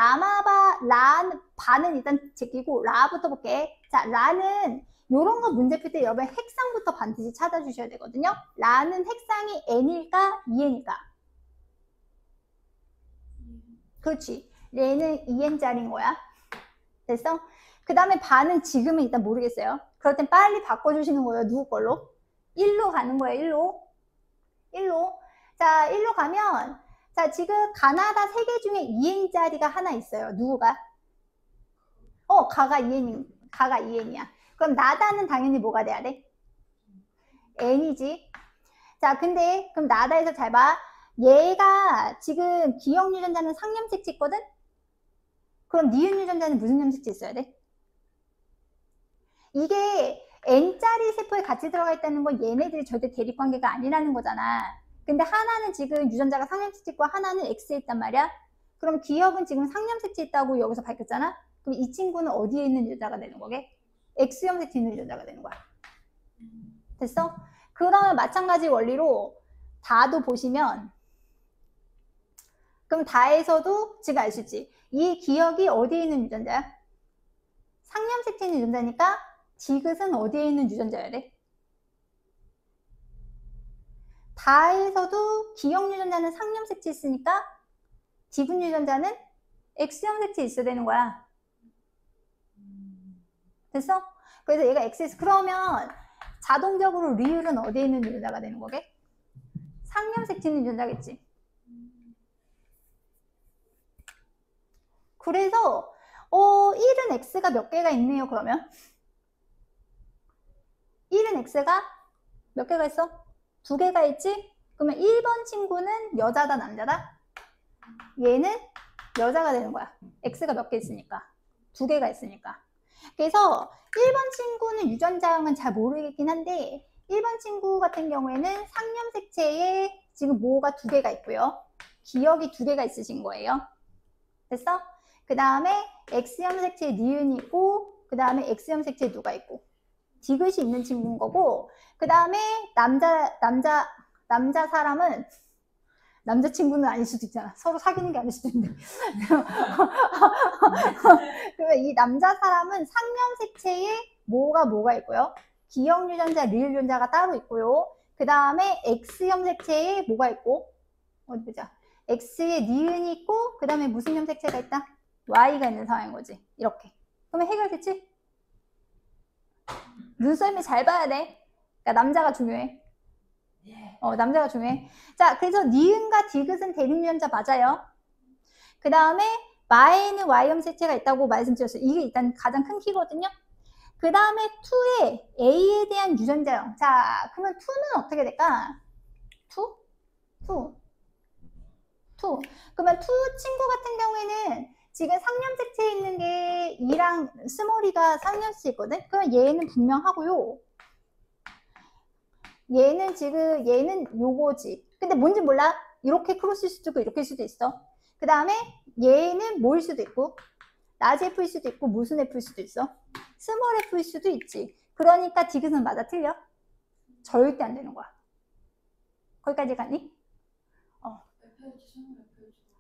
바는 일단 제끼고 라부터 볼게. 자, 라는 요런 거 문제 풀 때 여러분 핵상부터 반드시 찾아주셔야 되거든요. 라는 핵상이 N일까 2N일까? 그렇지. 얘는 2N짜리인 거야. 됐어? 그 다음에 바는 지금은 일단 모르겠어요. 그럴 땐 빨리 바꿔주시는 거예요. 누구 걸로? 1로 가는 거예요. 1로. 자, 1로 가면 자, 지금 가나다 3개 중에 2N짜리가 하나 있어요. 누구가? 가가 2N이야. 그럼 나다는 당연히 뭐가 돼야 돼? N이지. 자, 근데 그럼 나다에서 잘 봐. 얘가 지금 기억 유전자는 상염색체 있거든? 그럼 니은 유전자는 무슨 염색체 있어야 돼? 이게 N짜리 세포에 같이 들어가 있다는 건 얘네들이 절대 대립관계가 아니라는 거잖아. 근데 하나는 지금 유전자가 상염색체 있고 하나는 X에 있단 말이야. 그럼 기억은 지금 상염색체 있다고 여기서 밝혔잖아. 그럼 이 친구는 어디에 있는 유전자가 되는 거게? X염색체 있는 유전자가 되는 거야. 됐어? 그러면 마찬가지 원리로 다도 보시면 그럼 다에서도 지금 알 수 있지. 이 기억이 어디에 있는 유전자야? 상염색체 있는 유전자니까 디귿은 어디에 있는 유전자여야 돼? 다에서도 기억 유전자는 상염색체 있으니까 디귿 유전자는 X염색체 있어야 되는 거야. 됐어? 그래서 얘가 X에서 그러면 자동적으로 리을은 어디에 있는 유전자가 되는 거게? 상염색체 있는 유전자겠지. 그래서 1은 X가 몇 개가 있네요. 그러면 1은 X가 몇 개가 있어? 2개가 있지? 그러면 1번 친구는 여자다 남자다? 얘는 여자가 되는 거야. X가 몇 개 있으니까 2개가 있으니까. 그래서 1번 친구는 유전자형은 잘 모르겠긴 한데 1번 친구 같은 경우에는 상염색체에 지금 뭐가 2개가 있고요. 기억이 2개가 있으신 거예요. 됐어? 그 다음에 X염색체에 니은이 있고 그 다음에 X염색체에 누가 있고 디귿이 있는 친구인 거고 그 다음에 남자 사람은 남자친구는 아닐 수도 있잖아. 서로 사귀는 게 아닐 수도 있는데. 그러면 이 남자 사람은 상염색체에 뭐가 있고요. 기억 유전자, 리을 유전자가 따로 있고요. 그 다음에 X염색체에 뭐가 있고 어디 보자. X에 니은이 있고 그 다음에 무슨 염색체가 있다? Y가 있는 상황인 거지. 이렇게. 그러면 해결됐지? 눈썰미 잘 봐야 돼. 그러니까 남자가 중요해. 예. 남자가 중요해. 자, 그래서 니은과 디귿은 대립유전자 맞아요. 그 다음에 마에는 Y염색체가 있다고 말씀드렸어요. 이게 일단 가장 큰 키거든요. 그 다음에 2에 A에 대한 유전자형. 자, 그러면 2는 어떻게 될까? 2. 그러면 2 친구 같은 경우에는 지금 상염색체에 있는 게 2랑 스몰이가 상염색체 있거든? 그러면 얘는 분명하고요. 얘는 지금, 얘는 요거지. 근데 뭔지 몰라? 이렇게 크로스일 수도 있고, 이렇게 수도 있어. 그 다음에 얘는 뭐일 수도 있고, 라지 F일 수도 있고, 무슨 F일 수도 있어. 스몰 F일 수도 있지. 그러니까 디귿은 맞아, 틀려? 절대 안 되는 거야. 거기까지 갔니?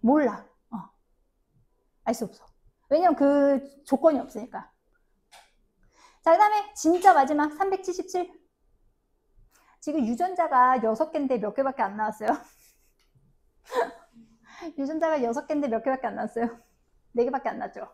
몰라. 알 수 없어. 왜냐면 그 조건이 없으니까. 자, 그 다음에 진짜 마지막 377. 지금 유전자가 6개인데 몇 개밖에 안 나왔어요. 유전자가 6개인데 몇 개밖에 안 나왔어요. 4개밖에 안 나죠.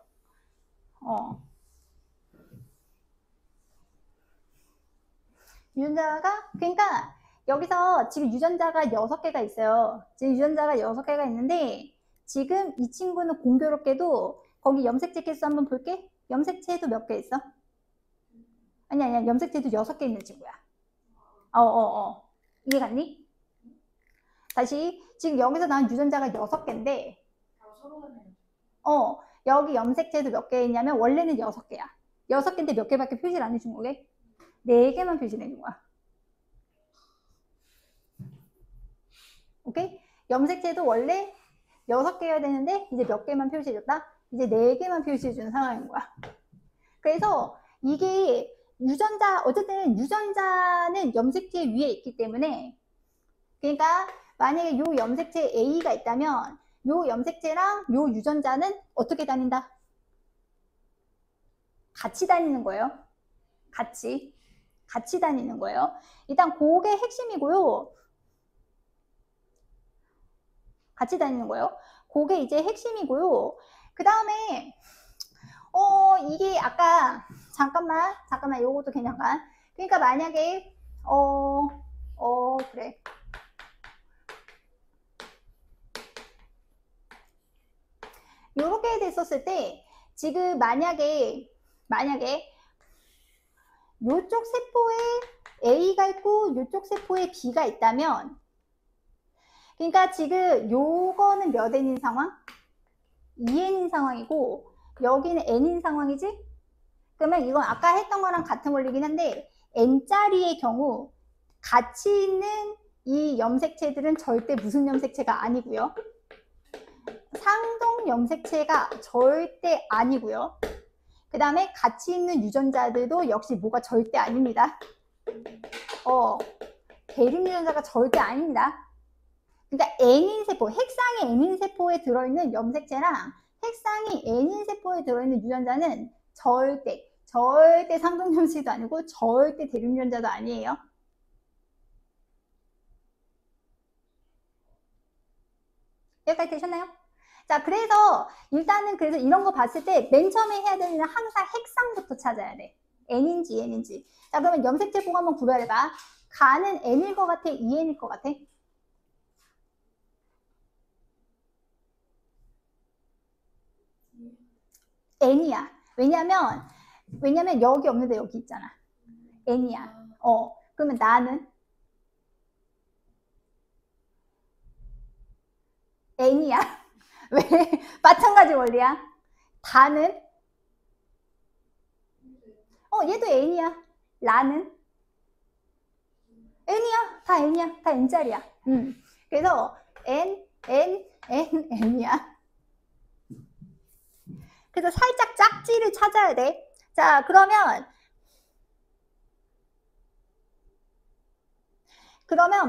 유전자가, 그러니까 여기서 지금 유전자가 6개가 있어요. 지금 유전자가 6개가 있는데 지금 이 친구는 공교롭게도 거기 염색체 개수 한번 볼게. 염색체도 몇 개 있어? 아니야. 염색체도 6개 있는 친구야. 이해 갔니? 다시 지금 여기서 나온 유전자가 6개인데 여기 염색체도 몇 개 있냐면 원래는 6개야. 6개인데 몇 개밖에 표시를 안 해준 거게? 4개만 표시를 해준 거야. 오케이? 염색체도 원래 6개여야 되는데 이제 몇 개만 표시해줬다? 이제 4개만 표시해주는 상황인 거야. 그래서 이게 유전자, 어쨌든 유전자는 염색체 위에 있기 때문에, 그러니까 만약에 요 염색체 A가 있다면 요 염색체랑 요 유전자는 어떻게 다닌다? 같이 다니는 거예요. 같이 다니는 거예요. 일단 그게 핵심이고요. 같이 다니는 거예요. 그게 이제 핵심이고요. 그 다음에 이게 아까 잠깐만 요것도 그냥 잠깐. 그러니까 만약에 그래. 요렇게 됐었을 때 지금 만약에 요쪽 세포에 A가 있고 요쪽 세포에 B가 있다면, 그러니까 지금 요거는 몇 N인 상황? 2N인 상황이고 여기는 N인 상황이지? 그러면 이건 아까 했던 거랑 같은 원리긴 한데 N짜리의 경우 같이 있는 이 염색체들은 절대 무슨 염색체가 아니고요. 상동 염색체가 절대 아니고요. 그 다음에 같이 있는 유전자들도 역시 뭐가 절대 아닙니다. 대립 유전자가 절대 아닙니다. 그러니까 N인 세포, 핵상이 N인 세포에 들어있는 염색체랑 핵상이 N인 세포에 들어있는 유전자는 절대 상동 염색도 아니고 절대 대립 유전자도 아니에요. 여기까지 되셨나요? 자, 그래서 일단은 그래서 이런 거 봤을 때 맨 처음에 해야 되는 건 항상 핵상부터 찾아야 돼. N인지 N인지. 자, 그러면 염색체 보고 한번 구별해봐. 가는 N일 것 같아? 2N일 것 같아? N이야. 왜냐면 여기 없는데 여기 있잖아. N이야. 그러면 나는 N이야. 왜? 마찬가지 원리야. 다는 얘도 N이야. 라는 N이야. 다 N이야. 다 N짜리야. 그래서 N이야. 그래서 살짝 짝지를 찾아야 돼. 자, 그러면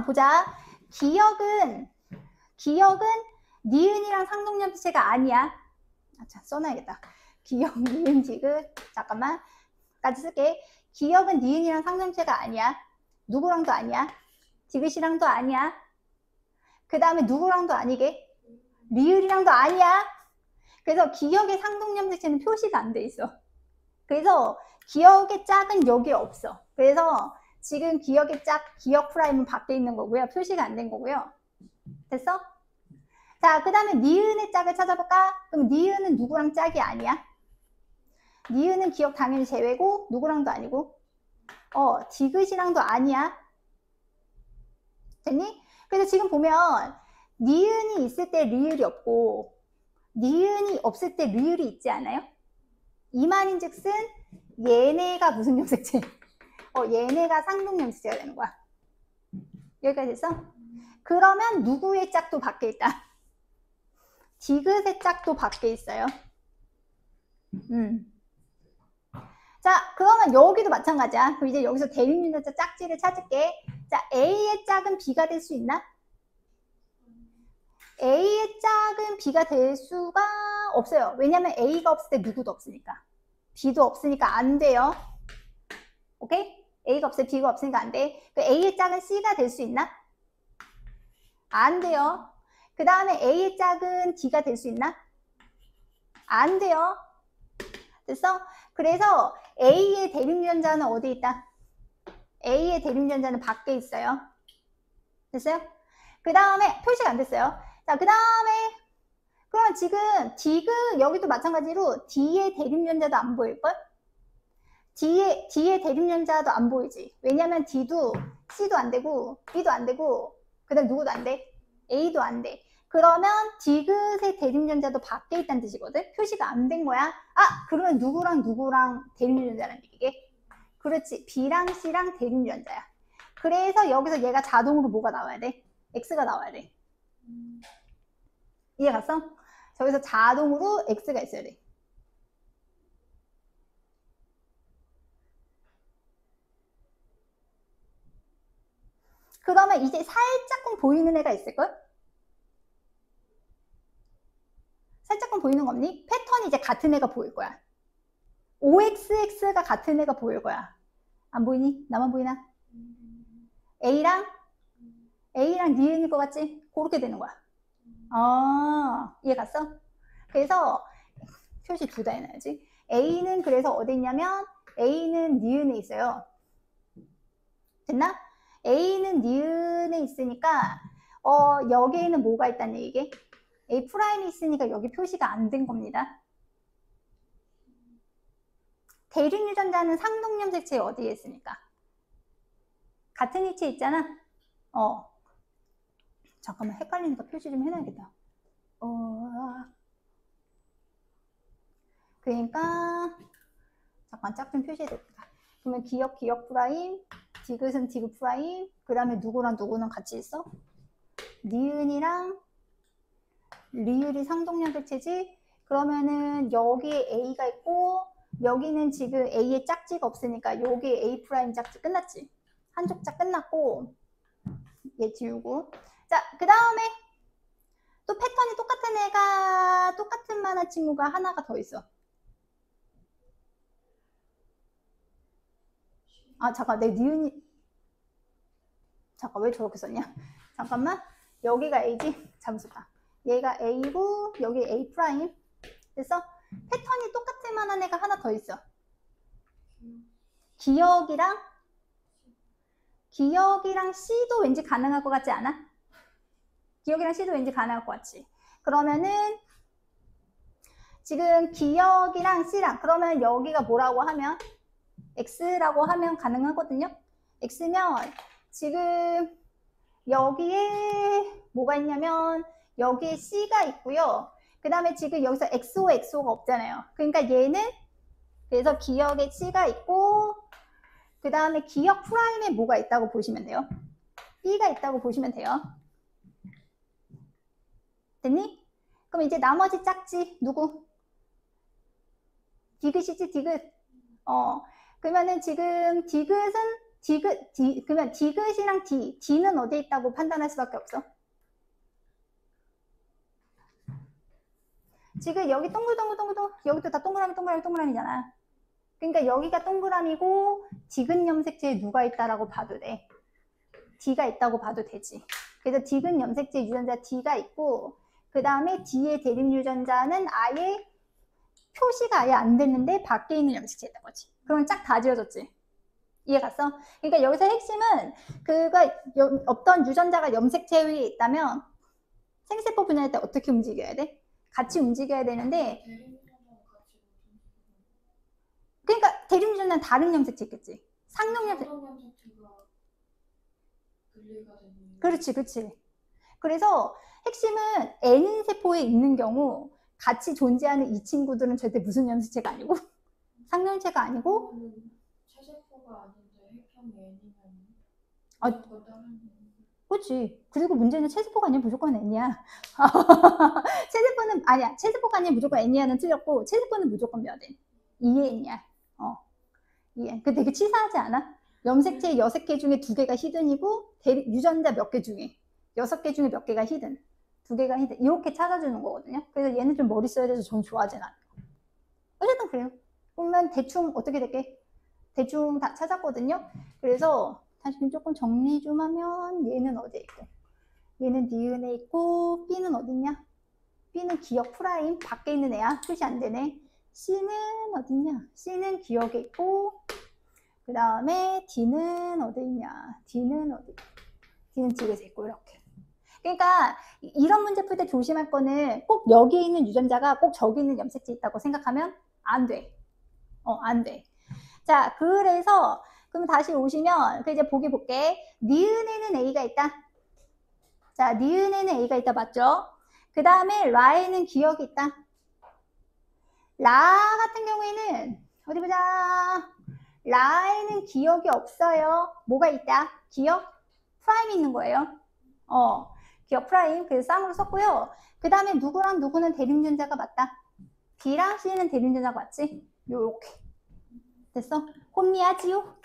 보자. 기억은 니은이랑 상동염색체가 아니야. 자, 써놔야겠다. 기억, 니은, 디귿. 잠깐만. 까지 쓸게. 기억은 니은이랑 상동염색체가 아니야. 누구랑도 아니야. 디귿이랑도 아니야. 그 다음에 누구랑도 아니게. 리을이랑도 아니야. 그래서 기억의 상동염색체는 표시가 안 돼 있어. 그래서 기억의 짝은 여기에 없어. 그래서 지금 기억의 짝, 기억 프라임은 밖에 있는 거고요. 표시가 안 된 거고요. 됐어? 자, 그 다음에 니은의 짝을 찾아볼까? 그럼 니은은 누구랑 짝이 아니야? 니은은 기억 당연히 제외고 누구랑도 아니고 디귿이랑도 아니야. 됐니? 그래서 지금 보면 니은이 있을 때 리을이 없고 니은이 없을 때 리을이 있지 않아요? 이 말인즉슨 얘네가 무슨 염색체? 얘네가 상동 염색체가 되는 거야. 여기까지 됐어? 그러면 누구의 짝도 밖에 있다? 디귿의 짝도 밖에 있어요. 자, 그러면 여기도 마찬가지야. 그럼 이제 여기서 대립윤전자 짝지를 찾을게. 자, A의 짝은 B가 될 수 있나? A의 짝은 B가 될 수가 없어요. 왜냐면 A가 없을 때 누구도 없으니까. B도 없으니까 안 돼요. 오케이? A가 없을 때 B가 없으니까 안 돼. 그 A의 짝은 C가 될 수 있나? 안 돼요. 그 다음에 A의 짝은 D가 될 수 있나? 안 돼요. 됐어? 그래서 A의 대립유전자는 어디 있다? A의 대립유전자는 밖에 있어요. 됐어요? 그 다음에 표시가 안 됐어요. 자, 그 다음에 그럼 지금 디귿 여기도 마찬가지로 D의 대립유전자도 안 보일걸? D의 대립유전자도 안 보이지. 왜냐면 D도 C도 안 되고 B도 안 되고 그 다음 누구도 안 돼? A도 안 돼. 그러면 디귿의 대립유전자도 밖에 있다는 뜻이거든? 표시가 안 된 거야. 아, 그러면 누구랑 누구랑 대립유전자라는 얘기게? 그렇지. B랑 C랑 대립유전자야. 그래서 여기서 얘가 자동으로 뭐가 나와야 돼? X가 나와야 돼. 이해 갔어? 저기서 자동으로 X가 있어야 돼. 그러면 이제 살짝쿵 보이는 애가 있을걸? 살짝쿵 보이는 거 없니? 패턴이 이제 같은 애가 보일 거야. OXX가 같은 애가 보일 거야. 안 보이니? 나만 보이나? A랑 니은일 것 같지? 그렇게 되는 거야. 이해 갔어? 그래서 표시 둘 다 해놔야지. A는 그래서 어디 있냐면 A는 니은에 있어요. 됐나? A는 니은에 있으니까 여기에는 뭐가 있다는 얘기? A 프라임이 있으니까 여기 표시가 안 된 겁니다. 대립유전자는 상동염색체 어디에 있습니까? 같은 위치에 있잖아. 잠깐만 헷갈리니까 표시 좀 해놔야겠다. 그러니까 잠깐 짝 좀 표시해야겠다. 그러면 기억 프라임, 디귿은 디귿 프라임, 그 다음에 누구랑 누구는 같이 있어? 니은이랑 리을이 상동염색체지? 그러면은 여기에 A가 있고 여기는 지금 A의 짝지가 없으니까 여기에 A 프라임 짝지 끝났지? 한쪽 짝 끝났고 얘 지우고 자, 그 다음에 또 패턴이 똑같은 애가 똑같은 만한 친구가 하나가 더 있어. 아, 잠깐 내 니은이 잠깐 왜 저렇게 썼냐? 잠깐만 여기가 A지? 잠시만 얘가 A고 여기 A 프라임 됐어? 패턴이 똑같을 만한 애가 하나 더 있어. 기억이랑 C도 왠지 가능할 것 같지 않아? 기억이랑 C도 왠지 가능할 것 같지? 그러면은 지금 기억이랑 C랑 그러면 여기가 뭐라고 하면 X라고 하면 가능하거든요? X면 지금 여기에 뭐가 있냐면 여기에 C가 있고요. 그 다음에 지금 여기서 XO가 없잖아요. 그러니까 얘는 그래서 기억에 C가 있고 그 다음에 기억 프라임에 뭐가 있다고 보시면 돼요. B가 있다고 보시면 돼요. 됐니? 그럼 이제 나머지 짝지 누구? 디귿이지 디귿. 그러면은 지금 그러면 디귿이랑 D는 어디에 있다고 판단할 수밖에 없어. 지금 여기 동글동글 여기도 다 동그라미잖아. 그러니까 여기가 동그라미고 디귿 염색체에 누가 있다라고 봐도 돼. D가 있다고 봐도 되지. 그래서 디귿 염색체 유전자 D가 있고 그 다음에 D의 대립 유전자는 아예 표시가 아예 안 됐는데 밖에 있는 염색체였던 거지. 그러면 짝 다 지워졌지. 이해 갔어? 그러니까 여기서 핵심은 어떤 유전자가 염색체 위에 있다면 생세포 분열할 때 어떻게 움직여야 돼? 같이 움직여야 되는데 그러니까 대륙유전자는 다른 염색체 있겠지. 상록 염색. 그렇지, 그렇지. 그래서 핵심은 N 세포에 있는 경우 같이 존재하는 이 친구들은 절대 무슨 염색체가 아니고 상염체가 아니고 체세포가 아닌데 핵형이 N이면 아, 그렇지. 그리고 문제는 체세포가 아니면 무조건 N이야. 체세포는 아니야. 체세포가 아니면 무조건 N이야는 틀렸고 체세포는 무조건 몇 N. 2의 N이야. 2N. 그 되게 치사하지 않아? 염색체 6개 중에 2개가 히든이고 유전자 몇 개 중에 6개 중에 몇 개가 히든. 2개가 히든. 이렇게 찾아주는 거거든요. 그래서 얘는 좀 머리 써야 돼서 전 좋아하진 않아요. 어쨌든 그래요. 그러면 대충 어떻게 될게? 대충 다 찾았거든요. 그래서 다시 조금 정리 좀 하면 얘는 어디에 있고 얘는 니은에 있고 B는 어딨냐? B는 기억 프라임 밖에 있는 애야. 표시 안 되네. C는 어딨냐? C는 기억에 있고 그 다음에 D는 어디 있냐? D는 어디? D는 뒤에서 있고 이렇게. 그러니까 이런 문제 풀 때 조심할 거는 꼭 여기에 있는 유전자가 꼭 저기 있는 염색체 있다고 생각하면 안 돼. 안 돼. 자, 그래서 그럼 다시 오시면 그 이제 보기 볼게. 니은에는 A가 있다. 자, 니은에는 A가 있다 맞죠? 그 다음에 라에는 기억이 있다. 라 같은 경우에는 어디 보자. 라에는 기억이 없어요. 뭐가 있다? 기억? 프라임 있는 거예요. 기억 프라임. 그래서 쌍으로 썼고요. 그 다음에 누구랑 누구는 대륙유전자가 맞다. B랑 C는 대륙유전자가 맞지? 요렇게. 됐어? 혼미하지요?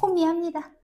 혼미합니다.